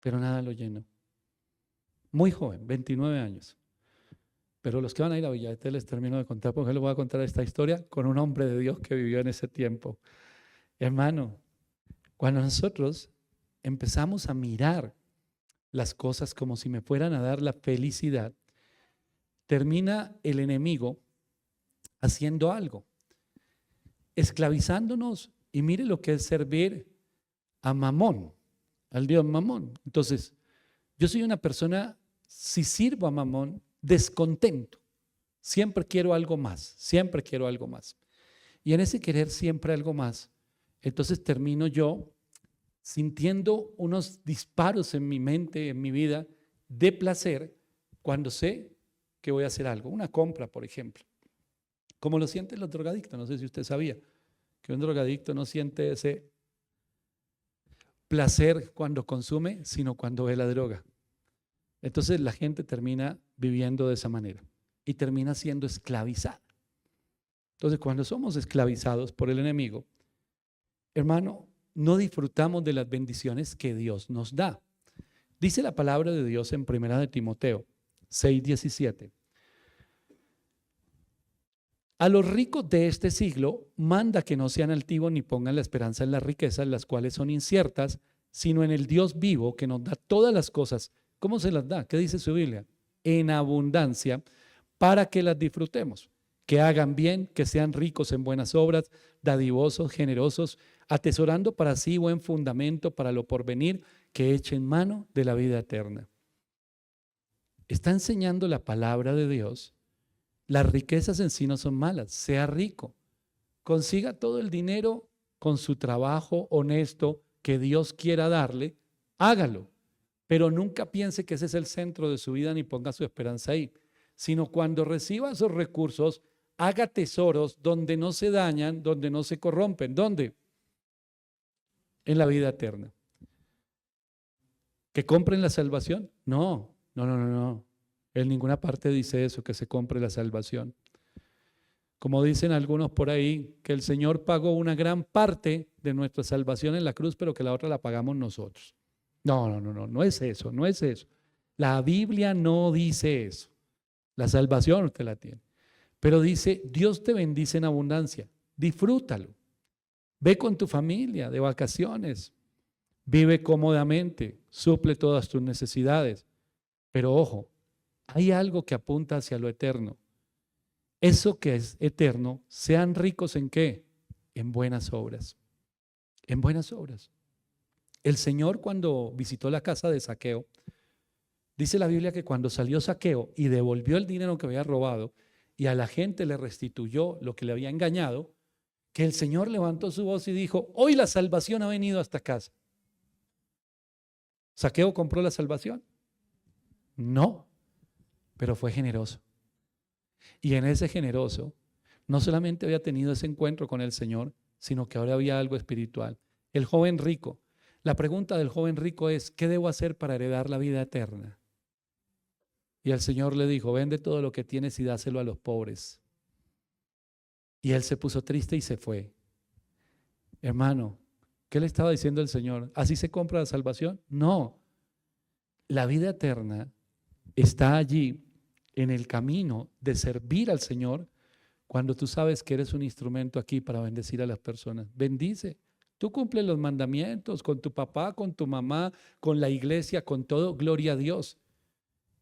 Speaker 2: pero nada lo llenó. Muy joven, 29 años. Pero los que van a ir a Villaete les termino de contar, porque les voy a contar esta historia con un hombre de Dios que vivió en ese tiempo. Hermano, cuando nosotros empezamos a mirar las cosas como si me fueran a dar la felicidad, termina el enemigo haciendo algo, esclavizándonos. Y mire lo que es servir a Mamón, al Dios Mamón. Entonces, yo soy una persona, si sirvo a Mamón, descontento. Siempre quiero algo más, siempre quiero algo más. Y en ese querer siempre algo más, entonces termino yo sintiendo unos disparos en mi mente, en mi vida, de placer cuando sé que voy a hacer algo, una compra, por ejemplo. Como lo sienten los drogadictos, no sé si usted sabía, que un drogadicto no siente ese placer cuando consume, sino cuando ve la droga. Entonces la gente termina viviendo de esa manera y termina siendo esclavizada. Entonces cuando somos esclavizados por el enemigo, hermano, no disfrutamos de las bendiciones que Dios nos da. Dice la palabra de Dios en 1 de Timoteo 6:17. A los ricos de este siglo manda que no sean altivos ni pongan la esperanza en las riquezas, las cuales son inciertas, sino en el Dios vivo que nos da todas las cosas. ¿Cómo se las da? ¿Qué dice su Biblia? En abundancia, para que las disfrutemos, que hagan bien, que sean ricos en buenas obras, dadivosos, generosos, atesorando para sí buen fundamento para lo porvenir, que echen mano de la vida eterna. Está enseñando la palabra de Dios. Las riquezas en sí no son malas, sea rico, consiga todo el dinero con su trabajo honesto que Dios quiera darle, hágalo, pero nunca piense que ese es el centro de su vida ni ponga su esperanza ahí, sino cuando reciba esos recursos, haga tesoros donde no se dañan, donde no se corrompen. ¿Dónde? En la vida eterna. ¿Que compren la salvación? No. En ninguna parte dice eso, que se compre la salvación. Como dicen algunos por ahí, que el Señor pagó una gran parte de nuestra salvación en la cruz, pero que la otra la pagamos nosotros. No es eso, no es eso. La Biblia no dice eso. La salvación usted la tiene. Pero dice, Dios te bendice en abundancia, disfrútalo. Ve con tu familia de vacaciones, vive cómodamente, suple todas tus necesidades. Pero ojo, hay algo que apunta hacia lo eterno. Eso que es eterno, sean ricos ¿en qué? En buenas obras. En buenas obras. El Señor cuando visitó la casa de Zaqueo, dice la Biblia que cuando salió Zaqueo y devolvió el dinero que había robado y a la gente le restituyó lo que le había engañado, que el Señor levantó su voz y dijo, hoy la salvación ha venido a esta casa. ¿Zaqueo compró la salvación? No, pero fue generoso. Y en ese generoso, no solamente había tenido ese encuentro con el Señor, sino que ahora había algo espiritual. El joven rico, la pregunta del joven rico es, ¿qué debo hacer para heredar la vida eterna? Y el Señor le dijo, vende todo lo que tienes y dáselo a los pobres. Y él se puso triste y se fue. Hermano, ¿qué le estaba diciendo el Señor? ¿Así se compra la salvación? No. La vida eterna está allí en el camino de servir al Señor cuando tú sabes que eres un instrumento aquí para bendecir a las personas. Bendice. Tú cumples los mandamientos con tu papá, con tu mamá, con la iglesia, con todo. Gloria a Dios.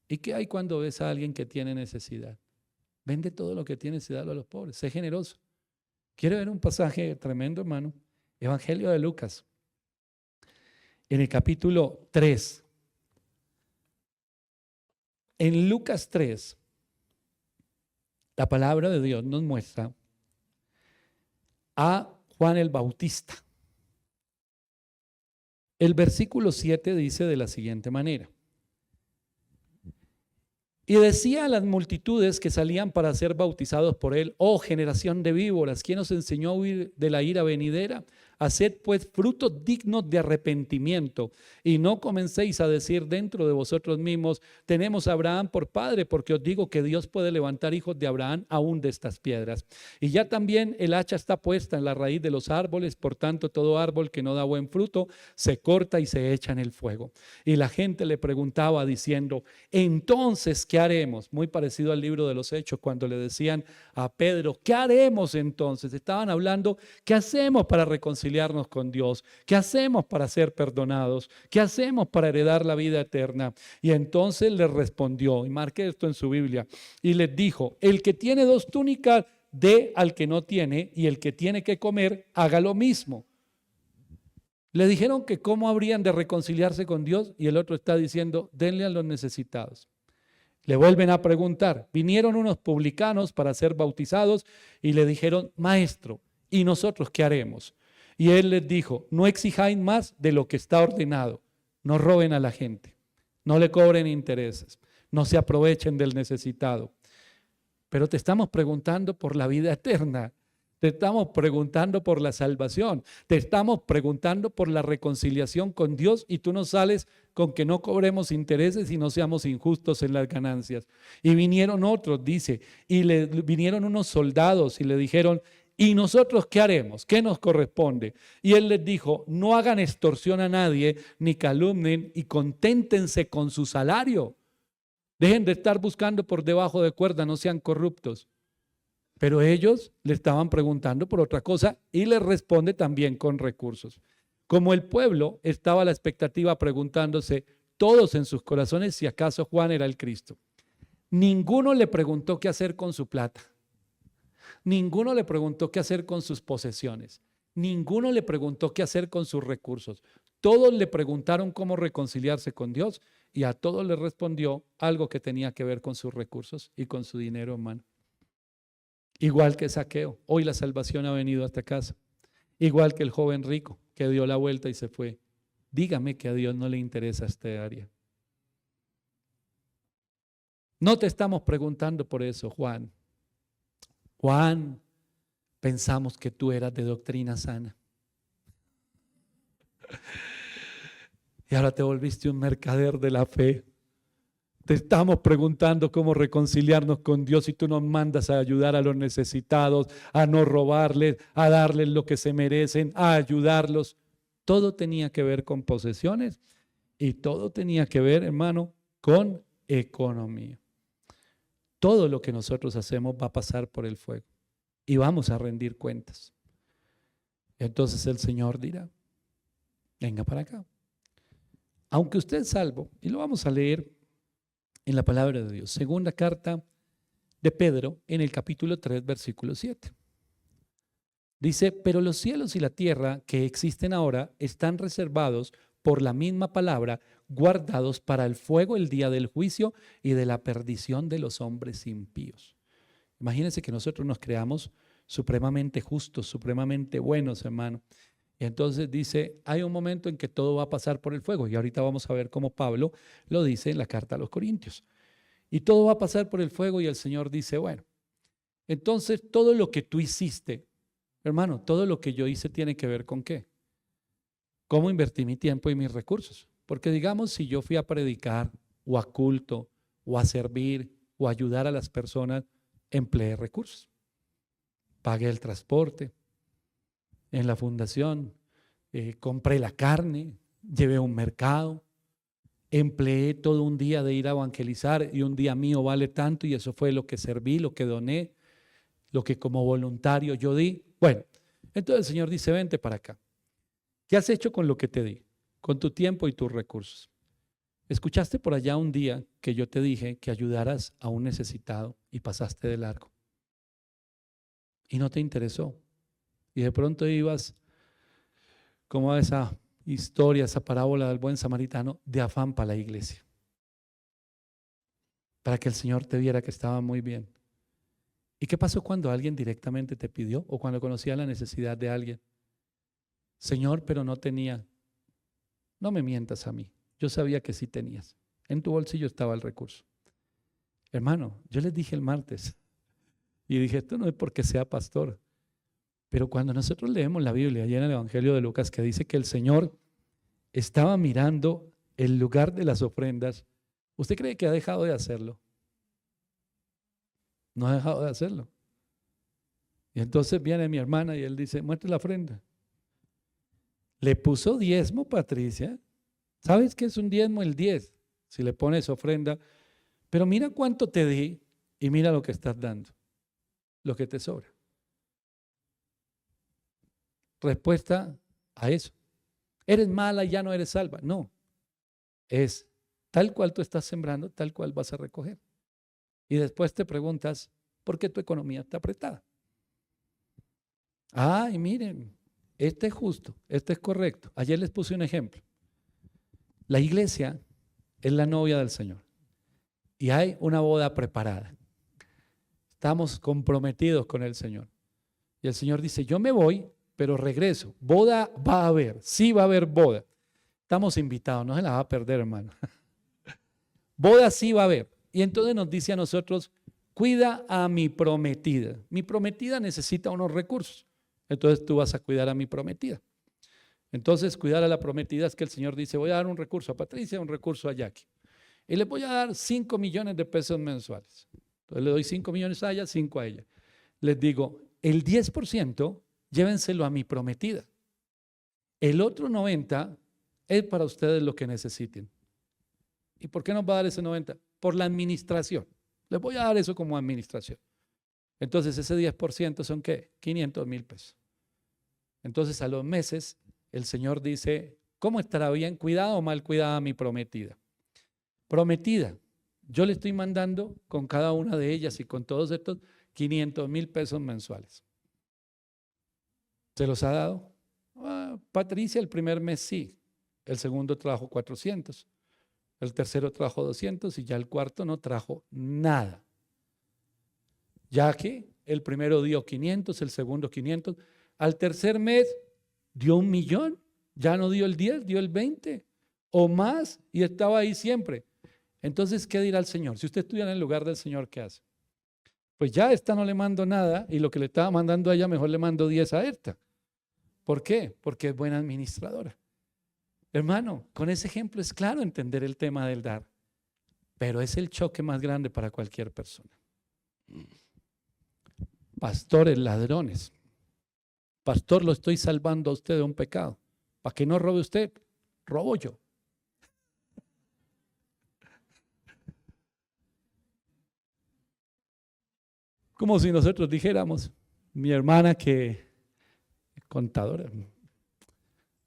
Speaker 2: ¿Y qué hay cuando ves a alguien que tiene necesidad? Vende todo lo que tienes y dalo a los pobres. Sé generoso. ¿Quiere ver un pasaje tremendo, hermano? Evangelio de Lucas. En el capítulo 3. En Lucas 3, la palabra de Dios nos muestra a Juan el Bautista. El versículo 7 dice de la siguiente manera: y decía a las multitudes que salían para ser bautizados por él: oh generación de víboras, ¿quién os enseñó a huir de la ira venidera? Haced pues frutos dignos de arrepentimiento, y no comencéis a decir dentro de vosotros mismos: tenemos a Abraham por padre, porque os digo que Dios puede levantar hijos de Abraham aún de estas piedras. Y ya también el hacha está puesta en la raíz de los árboles, por tanto todo árbol que no da buen fruto se corta y se echa en el fuego. Y la gente le preguntaba diciendo: entonces, ¿qué haremos? Muy parecido al libro de los Hechos, cuando le decían a Pedro: ¿qué haremos entonces? Estaban hablando: ¿qué hacemos para reconciliarnos con Dios? ¿Qué hacemos para ser perdonados? ¿Qué hacemos para heredar la vida eterna? Y entonces les respondió, y marque esto en su Biblia, y les dijo: el que tiene 2 túnicas, dé al que no tiene, y el que tiene que comer, haga lo mismo. Le dijeron que cómo habrían de reconciliarse con Dios, y el otro está diciendo: denle a los necesitados. Le vuelven a preguntar. Vinieron unos publicanos para ser bautizados y le dijeron: maestro, ¿y nosotros qué haremos? Y él les dijo: no exijáis más de lo que está ordenado. No roben a la gente, no le cobren intereses, no se aprovechen del necesitado. Pero te estamos preguntando por la vida eterna. Te estamos preguntando por la salvación, te estamos preguntando por la reconciliación con Dios, y tú nos sales con que no cobremos intereses y no seamos injustos en las ganancias. Y vinieron otros, dice, vinieron unos soldados y le dijeron: ¿y nosotros qué haremos? ¿Qué nos corresponde? Y él les dijo: no hagan extorsión a nadie, ni calumnien, y conténtense con su salario. Dejen de estar buscando por debajo de cuerda, no sean corruptos. Pero ellos le estaban preguntando por otra cosa, y les responde también con recursos. Como el pueblo estaba a la expectativa, preguntándose todos en sus corazones si acaso Juan era el Cristo. Ninguno le preguntó qué hacer con su plata. Ninguno le preguntó qué hacer con sus posesiones. Ninguno le preguntó qué hacer con sus recursos. Todos le preguntaron cómo reconciliarse con Dios, y a todos le respondió algo que tenía que ver con sus recursos y con su dinero en mano. Igual que Zaqueo, hoy la salvación ha venido a esta casa. Igual que el joven rico que dio la vuelta y se fue. Dígame que a Dios no le interesa esta área. No te estamos preguntando por eso, Juan. Juan, pensamos que tú eras de doctrina sana. Y ahora te volviste un mercader de la fe. Te estamos preguntando cómo reconciliarnos con Dios, y tú nos mandas a ayudar a los necesitados, a no robarles, a darles lo que se merecen, a ayudarlos. Todo tenía que ver con posesiones, y todo tenía que ver, hermano, con economía. Todo lo que nosotros hacemos va a pasar por el fuego y vamos a rendir cuentas. Entonces el Señor dirá: venga para acá. Aunque usted es salvo, y lo vamos a leer en la palabra de Dios. Segunda carta de Pedro, en el capítulo 3, versículo 7. Dice: pero los cielos y la tierra que existen ahora están reservados por la misma palabra, guardados para el fuego el día del juicio y de la perdición de los hombres impíos. Imagínense que nosotros nos creamos supremamente justos, supremamente buenos, hermano. Y entonces dice: hay un momento en que todo va a pasar por el fuego. Y ahorita vamos a ver cómo Pablo lo dice en la carta a los Corintios. Y todo va a pasar por el fuego, y el Señor dice: bueno, entonces todo lo que tú hiciste, hermano, todo lo que yo hice tiene que ver con ¿qué? ¿Cómo invertí mi tiempo y mis recursos? Porque digamos, si yo fui a predicar, o a culto, o a servir, o a ayudar a las personas, empleé recursos. Pagué el transporte en la fundación, compré la carne, llevé a un mercado, empleé todo un día de ir a evangelizar, y un día mío vale tanto, y eso fue lo que serví, lo que doné, lo que como voluntario yo di. Bueno, entonces el Señor dice: vente para acá. ¿Qué has hecho con lo que te di? Con tu tiempo y tus recursos. ¿Escuchaste por allá un día que yo te dije que ayudaras a un necesitado y pasaste de largo. Y no te interesó. Y de pronto ibas como a esa historia, esa parábola del buen samaritano, de afán para la iglesia. Para que el Señor te viera que estaba muy bien. ¿Y qué pasó cuando alguien directamente te pidió o cuando conocía la necesidad de alguien? Señor, pero no tenía. No me mientas a mí. Yo sabía que sí tenías. En tu bolsillo estaba el recurso. Hermano, yo les dije el martes y dije, esto no es porque sea pastor, pero cuando nosotros leemos la Biblia, allá en el Evangelio de Lucas, que dice que el Señor estaba mirando el lugar de las ofrendas, ¿usted cree que ha dejado de hacerlo? No ha dejado de hacerlo. Y entonces viene mi hermana y él dice, muestre la ofrenda. Le puso diezmo, Patricia. ¿Sabes qué es un diezmo? El 10. Si le pones ofrenda. Pero mira cuánto te di y mira lo que estás dando. Lo que te sobra. Respuesta a eso. ¿Eres mala y ya no eres salva? No. Es tal cual tú estás sembrando, tal cual vas a recoger. Y después te preguntas, ¿por qué tu economía está apretada? Ay, miren, este es justo, este es correcto. Ayer les puse un ejemplo. La iglesia es la novia del Señor y hay una boda preparada. Estamos comprometidos con el Señor. Y el Señor dice, yo me voy, pero regreso. Boda va a haber, sí va a haber boda. Estamos invitados, no se la va a perder, hermano. Boda sí va a haber. Y entonces nos dice a nosotros, cuida a mi prometida. Mi prometida necesita unos recursos. Entonces tú vas a cuidar a mi prometida. Entonces cuidar a la prometida es que el Señor dice, voy a dar un recurso a Patricia, un recurso a Jackie. Y le voy a dar 5 millones de pesos mensuales. Entonces le doy 5 millones a ella, 5 a ella. Les digo, el 10% llévenselo a mi prometida. El otro 90% es para ustedes lo que necesiten. ¿Y por qué nos va a dar ese 90%? Por la administración. Les voy a dar eso como administración. Entonces ese 10% son ¿qué? 500,000 pesos. Entonces a los meses el Señor dice, ¿cómo estará bien cuidada o mal cuidada mi prometida? Prometida, yo le estoy mandando con cada una de ellas y con todos estos 500,000 pesos mensuales. ¿Se los ha dado? Patricia el primer mes sí, el segundo trajo 400, el tercero trajo 200 y ya el cuarto no trajo nada. Ya que el primero dio 500, el segundo 500, al tercer mes dio 1,000,000, ya no dio el 10, dio el 20 o más y estaba ahí siempre. Entonces, ¿qué dirá el Señor? Si usted estuviera en el lugar del Señor, ¿qué hace? Pues ya a esta no le mando nada y lo que le estaba mandando a ella, mejor le mando 10 a esta. ¿Por qué? Porque es buena administradora. Hermano, con ese ejemplo es claro entender el tema del dar, pero es el choque más grande para cualquier persona. Pastores, ladrones. Pastor, lo estoy salvando a usted de un pecado. Para que no robe usted, robo yo. Como si nosotros dijéramos, mi hermana que es contadora,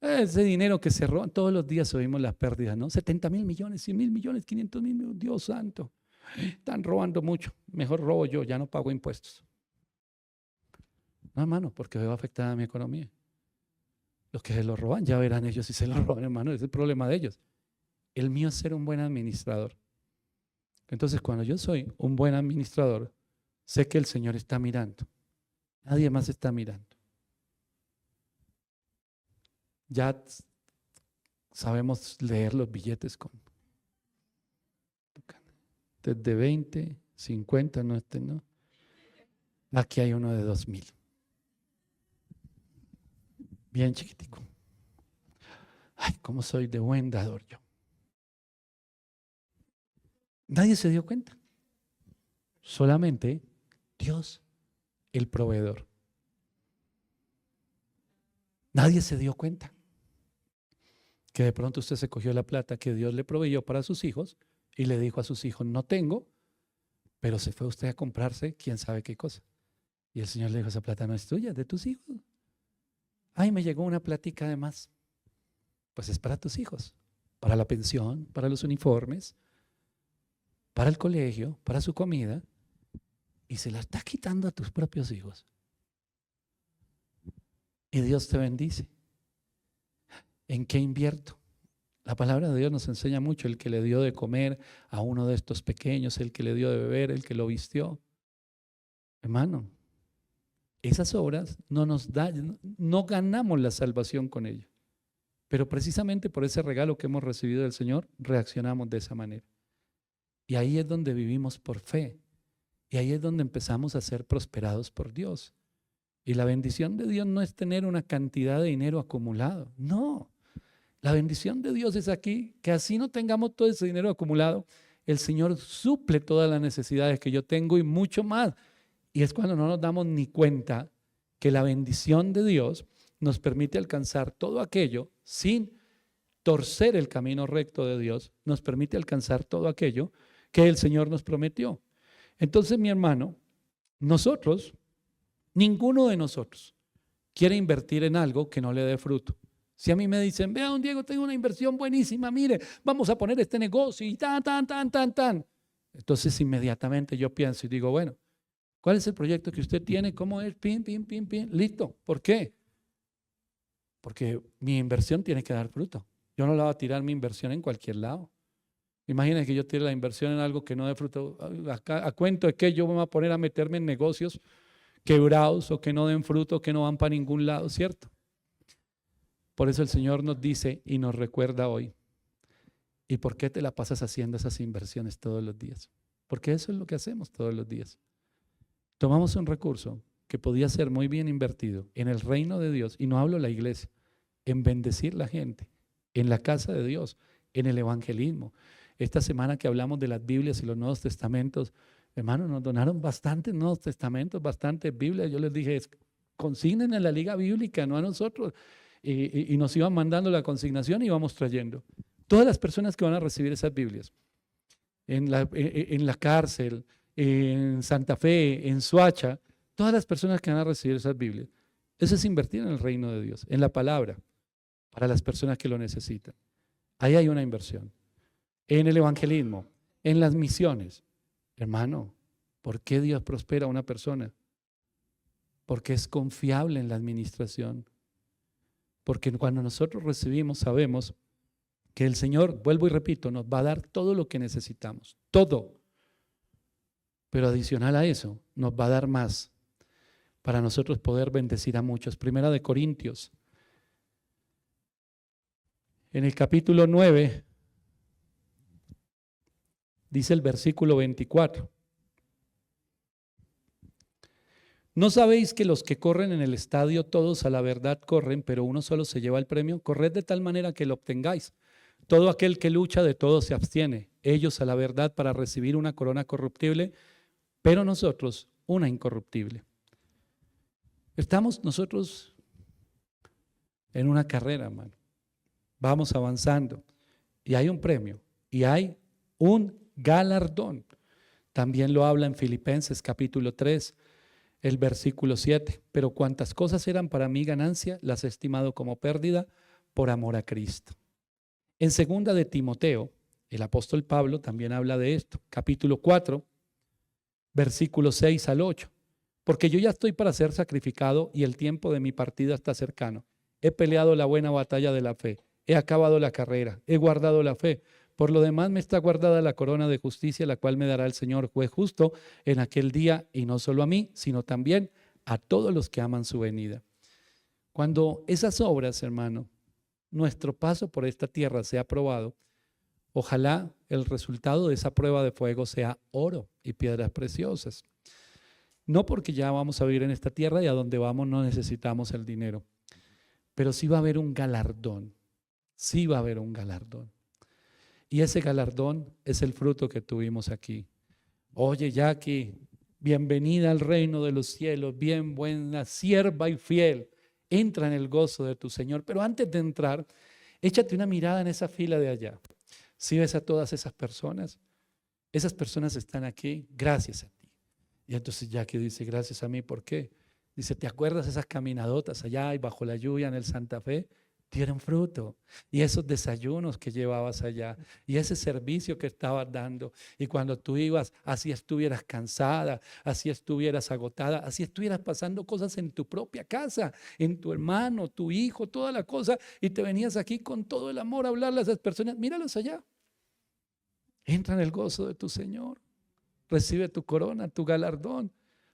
Speaker 2: ese dinero que se roba, todos los días oímos las pérdidas, ¿no? 70,000 millones, 100,000 millones, 500,000 millones, Dios santo, están robando mucho, mejor robo yo, ya no pago impuestos. No, hermano, porque va a afectar a mi economía. Los que se lo roban, ya verán ellos si se lo roban, hermano, es el problema de ellos. El mío es ser un buen administrador. Entonces, cuando yo soy un buen administrador, sé que el Señor está mirando. Nadie más está mirando. Ya sabemos leer los billetes con desde 20, 50, no este, no. Aquí hay uno de 2,000. Bien chiquitico. Ay, cómo soy de buen dador yo. Nadie se dio cuenta. Solamente Dios, el proveedor. Nadie se dio cuenta que de pronto usted se cogió la plata que Dios le proveyó para sus hijos y le dijo a sus hijos, no tengo, pero se fue usted a comprarse quién sabe qué cosa. Y el Señor le dijo, esa plata no es tuya, es de tus hijos. Ay, me llegó una plática de más. Pues es para tus hijos, para la pensión, para los uniformes, para el colegio, para su comida. y se la estás quitando a tus propios hijos. Y Dios te bendice. ¿En qué invierto? La palabra de Dios nos enseña mucho: el que le dio de comer a uno de estos pequeños, el que le dio de beber, el que lo vistió. Hermano, esas obras no ganamos la salvación con ellas. Pero precisamente por ese regalo que hemos recibido del Señor, reaccionamos de esa manera. Y ahí es donde vivimos por fe. Y ahí es donde empezamos a ser prosperados por Dios. Y la bendición de Dios no es tener una cantidad de dinero acumulado. No. La bendición de Dios es aquí, que así no tengamos todo ese dinero acumulado, el Señor suple todas las necesidades que yo tengo y mucho más. Y es cuando no nos damos ni cuenta que la bendición de Dios nos permite alcanzar todo aquello sin torcer el camino recto de Dios, nos permite alcanzar todo aquello que el Señor nos prometió. Entonces, mi hermano, ninguno de nosotros quiere invertir en algo que no le dé fruto. Si a mí me dicen, vea, don Diego, tengo una inversión buenísima, mire, vamos a poner este negocio y tan. Entonces, inmediatamente yo pienso y digo, bueno, ¿cuál es el proyecto que usted tiene? ¿Cómo es? Pin, listo. ¿Por qué? Porque mi inversión tiene que dar fruto. Yo no la voy a tirar mi inversión en cualquier lado. Imagínense que yo tire la inversión en algo que no dé fruto. ¿A cuento de qué yo me voy a poner a meterme en negocios quebrados o que no den fruto, que no van para ningún lado, ¿cierto? Por eso el Señor nos dice y nos recuerda hoy: ¿y por qué te la pasas haciendo esas inversiones todos los días? Porque eso es lo que hacemos todos los días. Tomamos un recurso que podía ser muy bien invertido en el reino de Dios, y no hablo de la iglesia, en bendecir la gente, en la casa de Dios, en el evangelismo. Esta semana que hablamos de las Biblias y los Nuevos Testamentos, hermanos, nos donaron bastantes Nuevos Testamentos, bastantes Biblias. Yo les dije, consignen en la Liga Bíblica, no a nosotros. Y nos iban mandando la consignación y íbamos trayendo. Todas las personas que van a recibir esas Biblias, en la cárcel, en Santa Fe, en Soacha, todas las personas que van a recibir esas Biblias, eso es invertir en el reino de Dios, en la palabra, para las personas que lo necesitan. Ahí hay una inversión. En el evangelismo, en las misiones. Hermano, ¿por qué Dios prospera a una persona? Porque es confiable en la administración. Porque cuando nosotros recibimos, sabemos que el Señor, vuelvo y repito, nos va a dar todo lo que necesitamos, todo. Pero adicional a eso, nos va a dar más para nosotros poder bendecir a muchos. Primera de Corintios, en el capítulo 9, dice el versículo 24. ¿No sabéis que los que corren en el estadio, todos a la verdad corren, pero uno solo se lleva el premio? Corred de tal manera que lo obtengáis. Todo aquel que lucha, de todo se abstiene. Ellos a la verdad para recibir una corona corruptible, pero nosotros una incorruptible. Estamos nosotros en una carrera, hermano. Vamos avanzando y hay un premio y hay un galardón. También lo habla en Filipenses capítulo 3, el versículo 7. Pero cuantas cosas eran para mí ganancia, las he estimado como pérdida por amor a Cristo. En segunda de Timoteo, el apóstol Pablo también habla de esto. Capítulo 4, versículos 6 al 8. Porque yo ya estoy para ser sacrificado y el tiempo de mi partida está cercano. He peleado la buena batalla de la fe. He acabado la carrera. He guardado la fe. Por lo demás me está guardada la corona de justicia, la cual me dará el Señor juez justo en aquel día, y no solo a mí, sino también a todos los que aman su venida. Cuando esas obras, hermano, nuestro paso por esta tierra sea aprobado, ojalá el resultado de esa prueba de fuego sea oro y piedras preciosas. No porque ya vamos a vivir en esta tierra y a donde vamos no necesitamos el dinero, pero sí va a haber un galardón, sí va a haber un galardón. Y ese galardón es el fruto que tuvimos aquí. Oye, Jackie, bienvenida al reino de los cielos, bien buena sierva y fiel. Entra en el gozo de tu Señor. Pero antes de entrar, échate una mirada en esa fila de allá. ¿Sí ves a todas esas personas? Esas personas están aquí gracias a ti. Y entonces Jackie dice, gracias a mí, ¿por qué? Dice, ¿te acuerdas esas caminadotas allá y bajo la lluvia en el Santa Fe? dieron fruto. Y esos desayunos que llevabas allá, y ese servicio que estabas dando, y cuando tú ibas, así estuvieras cansada, así estuvieras agotada, así estuvieras pasando cosas en tu propia casa, en tu hermano, tu hijo, toda la cosa, y te venías aquí con todo el amor a hablarle a esas personas. Míralos allá. Entra en el gozo de tu Señor. Recibe tu corona, tu galardón,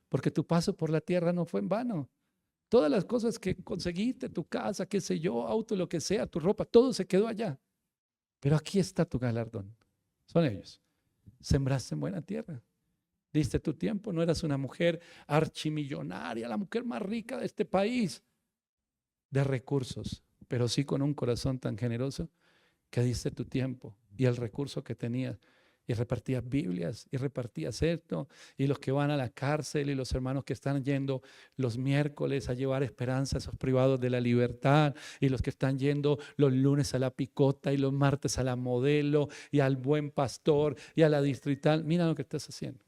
Speaker 2: porque tu paso por la tierra no fue en vano. Todas las cosas que conseguiste, tu casa, qué sé yo, auto, lo que sea, tu ropa, todo se quedó allá. Pero aquí está tu galardón. Son ellos. Sembraste en buena tierra. Diste tu tiempo. No eras una mujer archimillonaria, la mujer más rica de este país de recursos, pero sí con un corazón tan generoso que diste tu tiempo y el recurso que tenías. Y repartías Biblias y repartías esto, y los que van a la cárcel y los hermanos que están yendo los miércoles a llevar esperanza a esos privados de la libertad, y los que están yendo los lunes a la Picota y los martes a la Modelo y al Buen Pastor y a la Distrital. Mira lo que estás haciendo.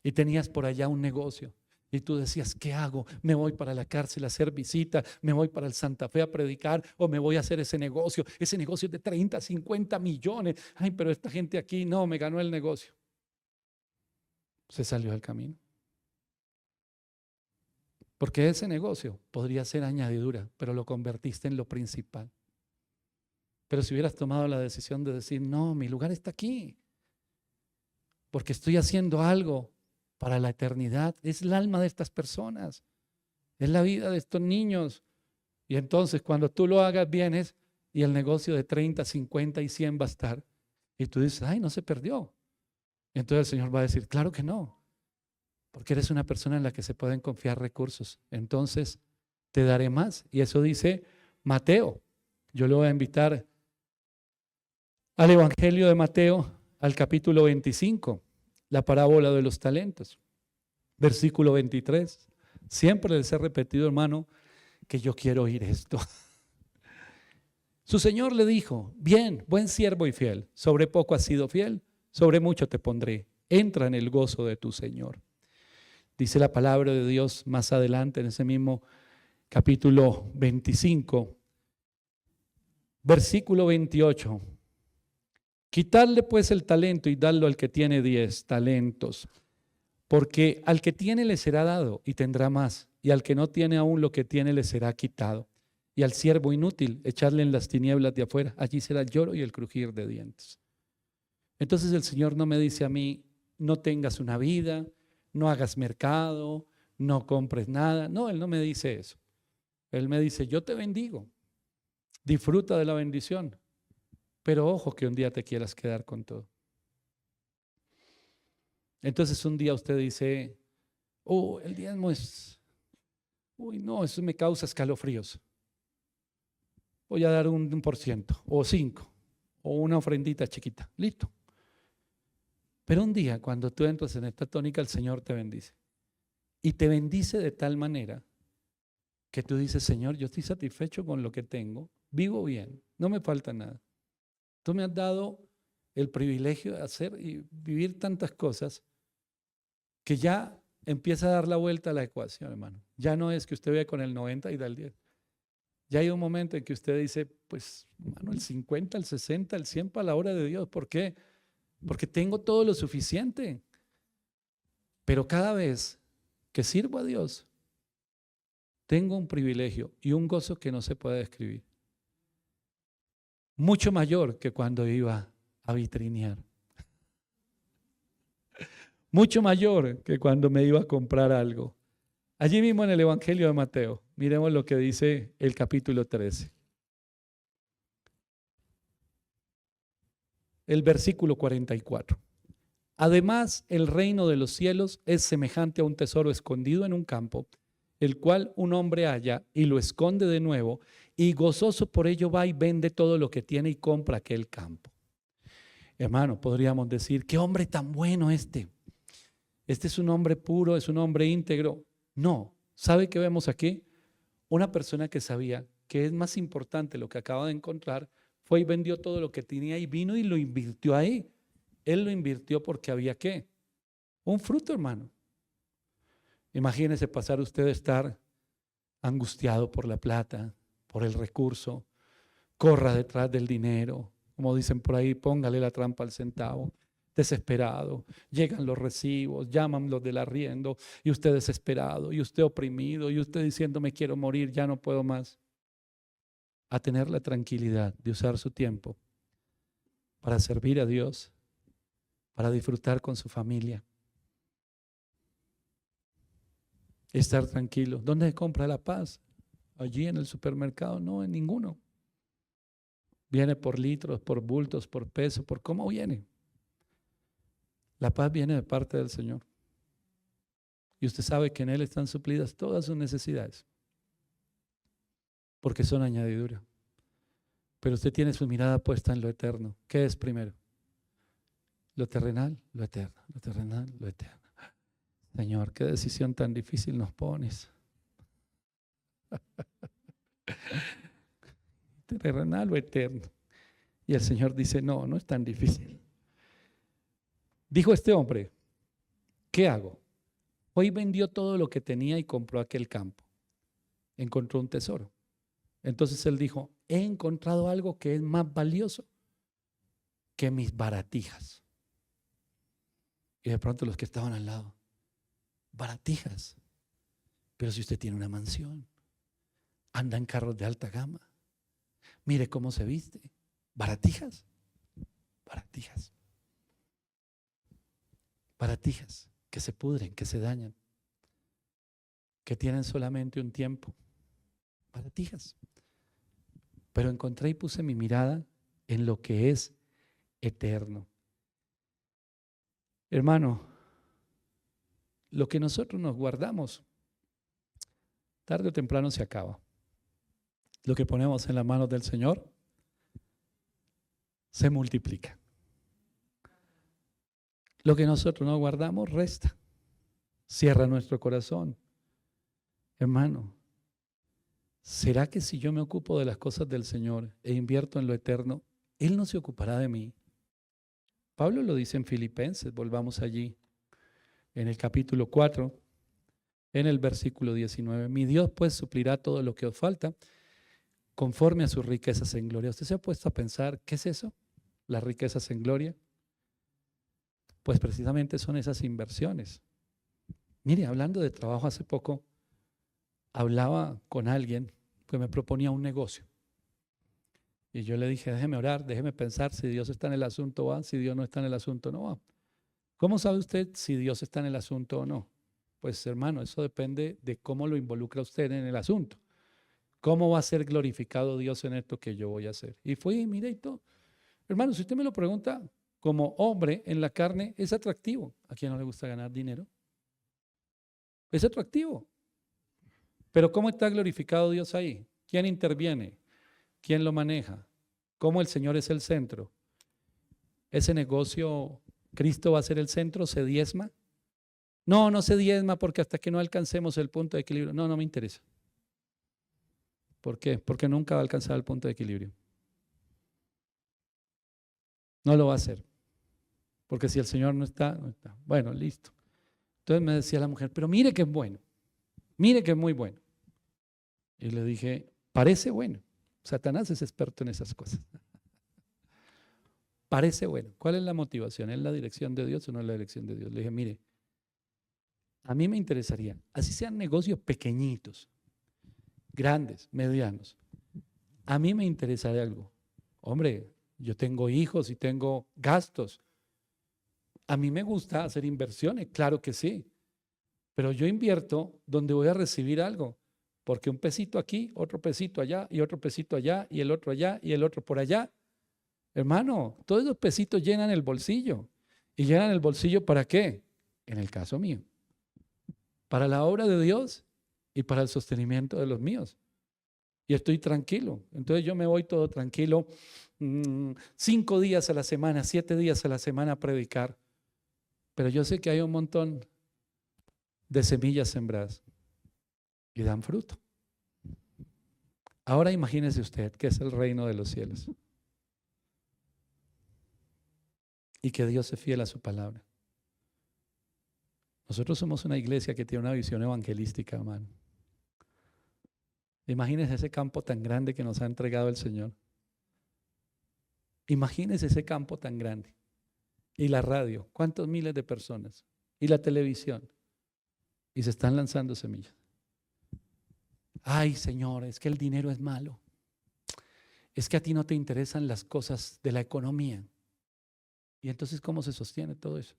Speaker 2: Y tenías por allá un negocio. Y tú decías, ¿qué hago? ¿Me voy para la cárcel a hacer visita? ¿Me voy para el Santa Fe a predicar? ¿O me voy a hacer ese negocio? Ese negocio es de 30, 50 millones. Ay, pero esta gente aquí no, me ganó el negocio. Se salió del camino. Porque ese negocio podría ser añadidura, pero lo convertiste en lo principal. Pero si hubieras tomado la decisión de decir, no, mi lugar está aquí, porque estoy haciendo algo para la eternidad, es el alma de estas personas, es la vida de estos niños. Y entonces cuando tú lo hagas, vienes y el negocio de 30, 50 y 100 va a estar. Y tú dices, ay, no se perdió. Y entonces el Señor va a decir, claro que no, porque eres una persona en la que se pueden confiar recursos. Entonces te daré más. Y eso dice Mateo. Yo le voy a invitar al Evangelio de Mateo, al capítulo 25. La parábola de los talentos, versículo 23. Siempre les he repetido, hermano, que yo quiero oír esto. Su Señor le dijo, bien, buen siervo y fiel, sobre poco has sido fiel, sobre mucho te pondré, entra en el gozo de tu Señor. Dice la palabra de Dios más adelante en ese mismo capítulo 25, versículo 28. Quitadle pues el talento y dadlo al que tiene 10 talentos, porque al que tiene le será dado y tendrá más, y al que no tiene aún lo que tiene le será quitado. Y al siervo inútil echadle en las tinieblas de afuera, allí será el lloro y el crujir de dientes. Entonces el Señor no me dice a mí, no tengas una vida, no hagas mercado, no compres nada. No, Él no me dice eso. Él me dice, yo te bendigo, disfruta de la bendición. Pero ojo que un día te quieras quedar con todo. Entonces un día usted dice, el diezmo es, no, eso me causa escalofríos. Voy a dar un 1%, o 5%, o una ofrendita chiquita, listo. Pero un día cuando tú entras en esta tónica, el Señor te bendice. Y te bendice de tal manera que tú dices, Señor, yo estoy satisfecho con lo que tengo, vivo bien, no me falta nada. Tú me has dado el privilegio de hacer y vivir tantas cosas que ya empieza a dar la vuelta a la ecuación, hermano. Ya no es que usted vea con el 90 y da el 10. Ya hay un momento en que usted dice, pues, hermano, el 50, el 60, el 100 para la obra de Dios. ¿Por qué? Porque tengo todo lo suficiente. Pero cada vez que sirvo a Dios, tengo un privilegio y un gozo que no se puede describir. Mucho mayor que cuando iba a vitrinear. Mucho mayor que cuando me iba a comprar algo. Allí mismo en el Evangelio de Mateo, miremos lo que dice el capítulo 13. El versículo 44. Además, el reino de los cielos es semejante a un tesoro escondido en un campo, el cual un hombre halla y lo esconde de nuevo, y gozoso por ello va y vende todo lo que tiene y compra aquel campo. Hermano, podríamos decir, qué hombre tan bueno este. Este es un hombre puro, es un hombre íntegro. No, ¿sabe qué vemos aquí? Una persona que sabía que es más importante lo que acaba de encontrar, fue y vendió todo lo que tenía y vino y lo invirtió ahí. Él lo invirtió porque había ¿qué? Un fruto, hermano. Imagínese pasar usted a estar angustiado por la plata, por el recurso, corra detrás del dinero, como dicen por ahí, póngale la trampa al centavo, desesperado, llegan los recibos, llaman los del arriendo y usted desesperado y usted oprimido y usted diciendo me quiero morir, ya no puedo más. A tener la tranquilidad de usar su tiempo para servir a Dios, para disfrutar con su familia. Estar tranquilo. ¿Dónde se compra la paz? Allí en el supermercado, no, en ninguno. Viene por litros, por bultos, por peso, por cómo viene. La paz viene de parte del Señor. Y usted sabe que en Él están suplidas todas sus necesidades, porque son añadidura. Pero usted tiene su mirada puesta en lo eterno. ¿Qué es primero? Lo terrenal, lo eterno. Lo terrenal, lo eterno. Señor, qué decisión tan difícil nos pones. Terrenal o eterno. Y el Señor dice, no, no es tan difícil. Dijo este hombre, ¿qué hago? Hoy vendió todo lo que tenía y compró aquel campo. Encontró un tesoro. Entonces él dijo, he encontrado algo que es más valioso que mis baratijas. Y de pronto los que estaban al lado, baratijas. Pero si usted tiene una mansión, anda en carros de alta gama, mire cómo se viste, baratijas, baratijas, baratijas que se pudren, que se dañan, que tienen solamente un tiempo, baratijas. Pero encontré y puse mi mirada en lo que es eterno. Hermano, lo que nosotros nos guardamos, tarde o temprano se acaba. Lo que ponemos en las manos del Señor se multiplica. Lo que nosotros no guardamos resta, cierra nuestro corazón. Hermano, ¿será que si yo me ocupo de las cosas del Señor e invierto en lo eterno, Él no se ocupará de mí? Pablo lo dice en Filipenses, volvamos allí, en el capítulo 4, en el versículo 19. Mi Dios pues suplirá todo lo que os falta conforme a sus riquezas en gloria. ¿Usted se ha puesto a pensar qué es eso? Las riquezas en gloria. Pues precisamente son esas inversiones. Mire, hablando de trabajo, hace poco hablaba con alguien que me proponía un negocio. Y yo le dije, déjeme orar, déjeme pensar si Dios está en el asunto va, si Dios no está en el asunto no va. ¿Cómo sabe usted si Dios está en el asunto o no? Pues hermano, eso depende de cómo lo involucra usted en el asunto. ¿Cómo va a ser glorificado Dios en esto que yo voy a hacer? Y fui, mire y todo. Hermano, si usted me lo pregunta, como hombre en la carne, es atractivo. ¿A quién no le gusta ganar dinero? Es atractivo. Pero ¿cómo está glorificado Dios ahí? ¿Quién interviene? ¿Quién lo maneja? ¿Cómo el Señor es el centro? ¿Ese negocio, Cristo va a ser el centro? ¿Se diezma? No, no se diezma porque hasta que no alcancemos el punto de equilibrio. No, no me interesa. ¿Por qué? Porque nunca va a alcanzar el punto de equilibrio. No lo va a hacer. Porque si el Señor no está, no está. Bueno, listo. Entonces me decía la mujer, pero mire que es bueno. Mire que es muy bueno. Y le dije, parece bueno. Satanás es experto en esas cosas. Parece bueno. ¿Cuál es la motivación? ¿Es la dirección de Dios o no es la dirección de Dios? Le dije, mire, a mí me interesaría, así sean negocios pequeñitos, grandes, medianos. A mí me interesa de algo. Hombre, yo tengo hijos y tengo gastos. A mí me gusta hacer inversiones, claro que sí. Pero yo invierto donde voy a recibir algo. Porque un pesito aquí, otro pesito allá y otro pesito allá y el otro allá y el otro por allá. Hermano, todos esos pesitos llenan el bolsillo. ¿Y llenan el bolsillo para qué? En el caso mío. Para la obra de Dios y para el sostenimiento de los míos. Y estoy tranquilo. Entonces yo me voy todo tranquilo 5 días a la semana, 7 días a la semana a predicar. Pero yo sé que hay un montón de semillas sembradas y dan fruto. Ahora imagínese usted que es el reino de los cielos y que Dios es fiel a su palabra. Nosotros somos una iglesia que tiene una visión evangelística, hermano. Imagínense ese campo tan grande que nos ha entregado el Señor. Imagínense ese campo tan grande. Y la radio, ¿cuántos miles de personas? Y la televisión. Y se están lanzando semillas. Ay, Señor, es que el dinero es malo. Es que a ti no te interesan las cosas de la economía. Y entonces, ¿cómo se sostiene todo eso?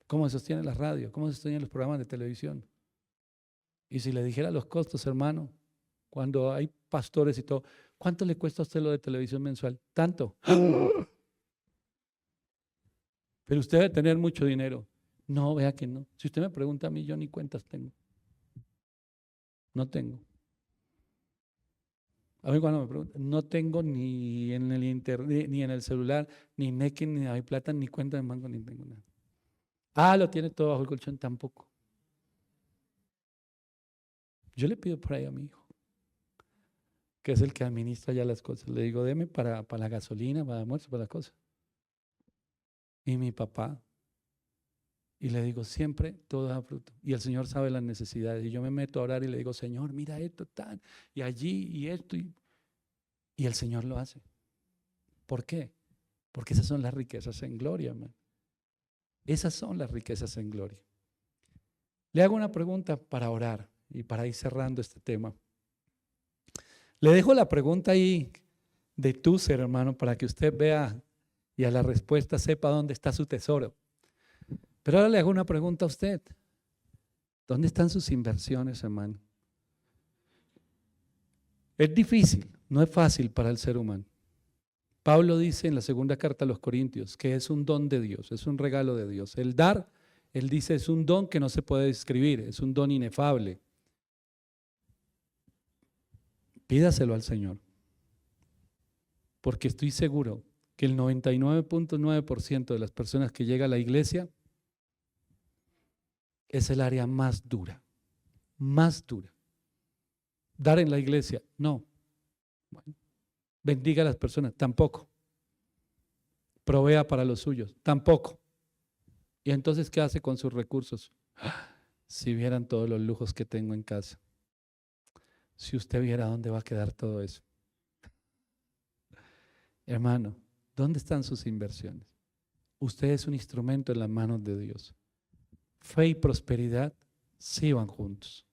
Speaker 2: ¿Cómo se sostiene la radio? ¿Cómo se sostienen los programas de televisión? Y si le dijera los costos, hermano, cuando hay pastores y todo, ¿cuánto le cuesta a usted lo de televisión mensual? Tanto. Pero usted debe tener mucho dinero. No, vea que no. Si usted me pregunta a mí, yo ni cuentas tengo. No tengo. A mí cuando me preguntan, no tengo ni en el internet, ni en el celular, ni Nequi, ni hay plata, ni cuenta de banco, ni tengo nada. Ah, lo tiene todo bajo el colchón, tampoco. Yo le pido por ahí a mi hijo, que es el que administra ya las cosas. Le digo, deme para la gasolina, para el almuerzo, para las cosas. Y mi papá. Y le digo, siempre todo da fruto. Y el Señor sabe las necesidades. Y yo me meto a orar y le digo, Señor, mira esto, tal, y allí, y esto. Y el Señor lo hace. ¿Por qué? Porque esas son las riquezas en gloria, man. Esas son las riquezas en gloria. Le hago una pregunta para orar y para ir cerrando este tema. Le dejo la pregunta ahí de tu ser, hermano, para que usted vea y a la respuesta sepa dónde está su tesoro. Pero ahora le hago una pregunta a usted. ¿Dónde están sus inversiones, hermano? Es difícil, no es fácil para el ser humano. Pablo dice en la segunda carta a los Corintios que es un don de Dios, es un regalo de Dios. El dar, él dice, es un don que no se puede describir, es un don inefable. Pídaselo al Señor, porque estoy seguro que el 99.9% de las personas que llegan a la iglesia es el área más dura, más dura. Dar en la iglesia, no. Bueno, bendiga a las personas, tampoco. Provea para los suyos, tampoco. ¿Y entonces qué hace con sus recursos? Si vieran todos los lujos que tengo en casa, si usted viera dónde va a quedar todo eso. Hermano, ¿dónde están sus inversiones? Usted es un instrumento en las manos de Dios. Fe y prosperidad sí van juntos.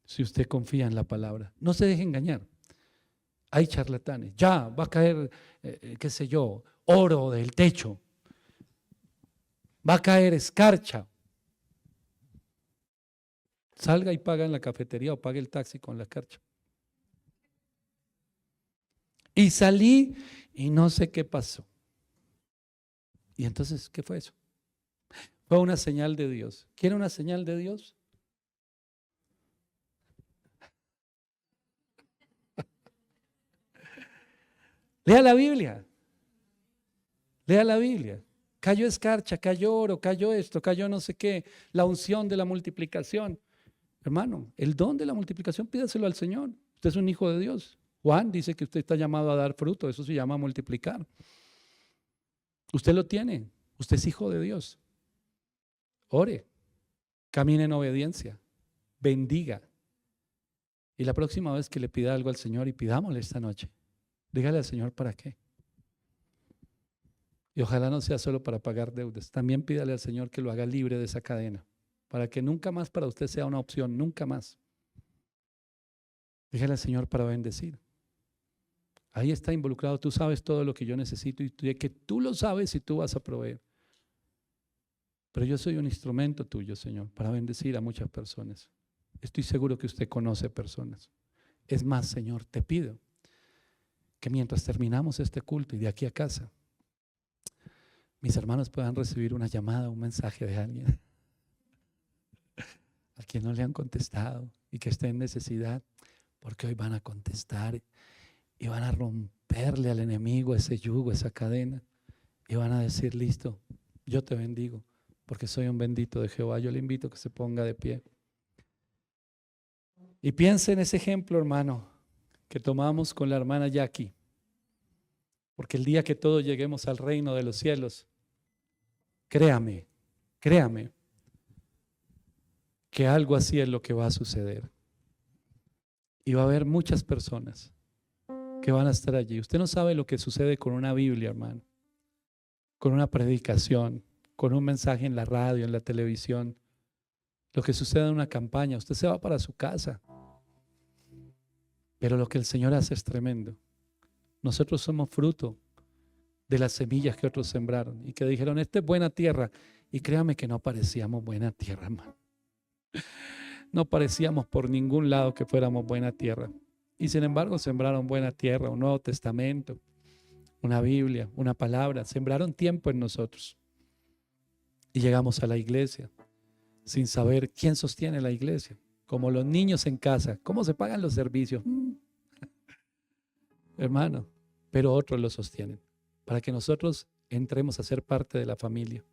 Speaker 2: Si usted confía en la palabra, no se deje engañar. Hay charlatanes, ya va a caer, qué sé yo, oro del techo, va a caer escarcha. Salga y paga en la cafetería o pague el taxi con la escarcha. Y salí y no sé qué pasó. Y entonces, ¿qué fue eso? Fue una señal de Dios. ¿Quiere una señal de Dios? Lea la Biblia. Lea la Biblia. Cayó escarcha, cayó oro, cayó esto, cayó no sé qué. La unción de la multiplicación. Hermano, el don de la multiplicación pídaselo al Señor. Usted es un hijo de Dios. Juan dice que usted está llamado a dar fruto. Eso se llama multiplicar. Usted lo tiene. Usted es hijo de Dios. Ore. Camine en obediencia. Bendiga. Y la próxima vez que le pida algo al Señor, y pidámosle esta noche, dígale al Señor para qué. Y ojalá no sea solo para pagar deudas. También pídale al Señor que lo haga libre de esa cadena, para que nunca más para usted sea una opción, nunca más. Dígale al Señor para bendecir. Ahí está involucrado, tú sabes todo lo que yo necesito y que tú lo sabes y tú vas a proveer. Pero yo soy un instrumento tuyo, Señor, para bendecir a muchas personas. Estoy seguro que usted conoce personas. Es más, Señor, te pido que mientras terminamos este culto y de aquí a casa, mis hermanos puedan recibir una llamada, un mensaje de alguien a quien no le han contestado y que esté en necesidad, porque hoy van a contestar y van a romperle al enemigo ese yugo, esa cadena, y van a decir, listo, yo te bendigo, porque soy un bendito de Jehová. Yo le invito a que se ponga de pie. Y piense en ese ejemplo, hermano, que tomamos con la hermana Jackie, porque el día que todos lleguemos al reino de los cielos, créame, créame, que algo así es lo que va a suceder. Y va a haber muchas personas que van a estar allí. Usted no sabe lo que sucede con una Biblia, hermano, con una predicación, con un mensaje en la radio, en la televisión, lo que sucede en una campaña. Usted se va para su casa, pero lo que el Señor hace es tremendo. Nosotros somos fruto de las semillas que otros sembraron y que dijeron, esta es buena tierra. Y créame que no parecíamos buena tierra, hermano. No parecíamos por ningún lado que fuéramos buena tierra. Y sin embargo sembraron buena tierra, un Nuevo Testamento, una Biblia, una palabra. Sembraron tiempo en nosotros. Y llegamos a la iglesia sin saber quién sostiene la iglesia. Como los niños en casa. ¿Cómo se pagan los servicios? Hermano, pero otros lo sostienen. Para que nosotros entremos a ser parte de la familia.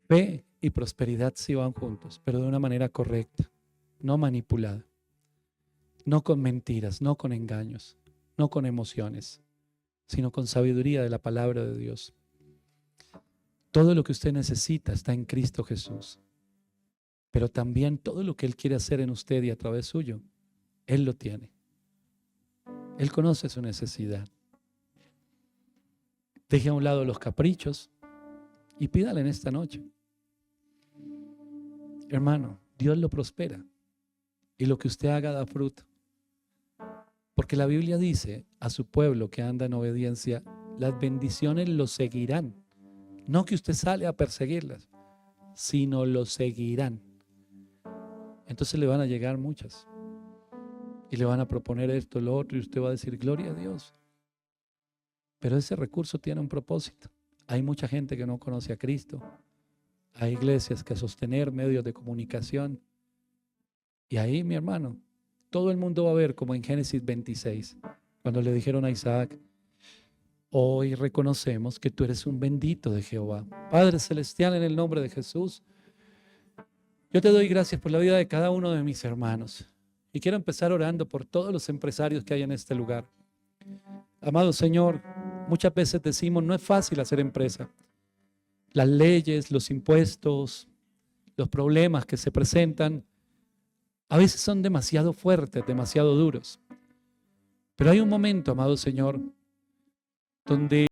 Speaker 2: Fe y prosperidad sí van juntos, pero de una manera correcta, no manipulada, no con mentiras, no con engaños, no con emociones, sino con sabiduría de la palabra de Dios. Todo lo que usted necesita está en Cristo Jesús, pero también todo lo que Él quiere hacer en usted y a través suyo, Él lo tiene. Él conoce su necesidad. Deje a un lado los caprichos y pídale en esta noche. Hermano, Dios lo prospera y lo que usted haga da fruto. Porque la Biblia dice a su pueblo que anda en obediencia, las bendiciones lo seguirán. No que usted sale a perseguirlas, sino lo seguirán. Entonces le van a llegar muchas y le van a proponer esto, lo otro y usted va a decir, gloria a Dios. Pero ese recurso tiene un propósito. Hay mucha gente que no conoce a Cristo. Hay iglesias que sostener, medios de comunicación. Y ahí, mi hermano, todo el mundo va a ver como en Génesis 26, cuando le dijeron a Isaac, hoy reconocemos que tú eres un bendito de Jehová. Padre Celestial, en el nombre de Jesús, yo te doy gracias por la vida de cada uno de mis hermanos. Y quiero empezar orando por todos los empresarios que hay en este lugar. Amado Señor, muchas veces decimos, no es fácil hacer empresa. Las leyes, los impuestos, los problemas que se presentan, a veces son demasiado fuertes, demasiado duros. Pero hay un momento, amado Señor, donde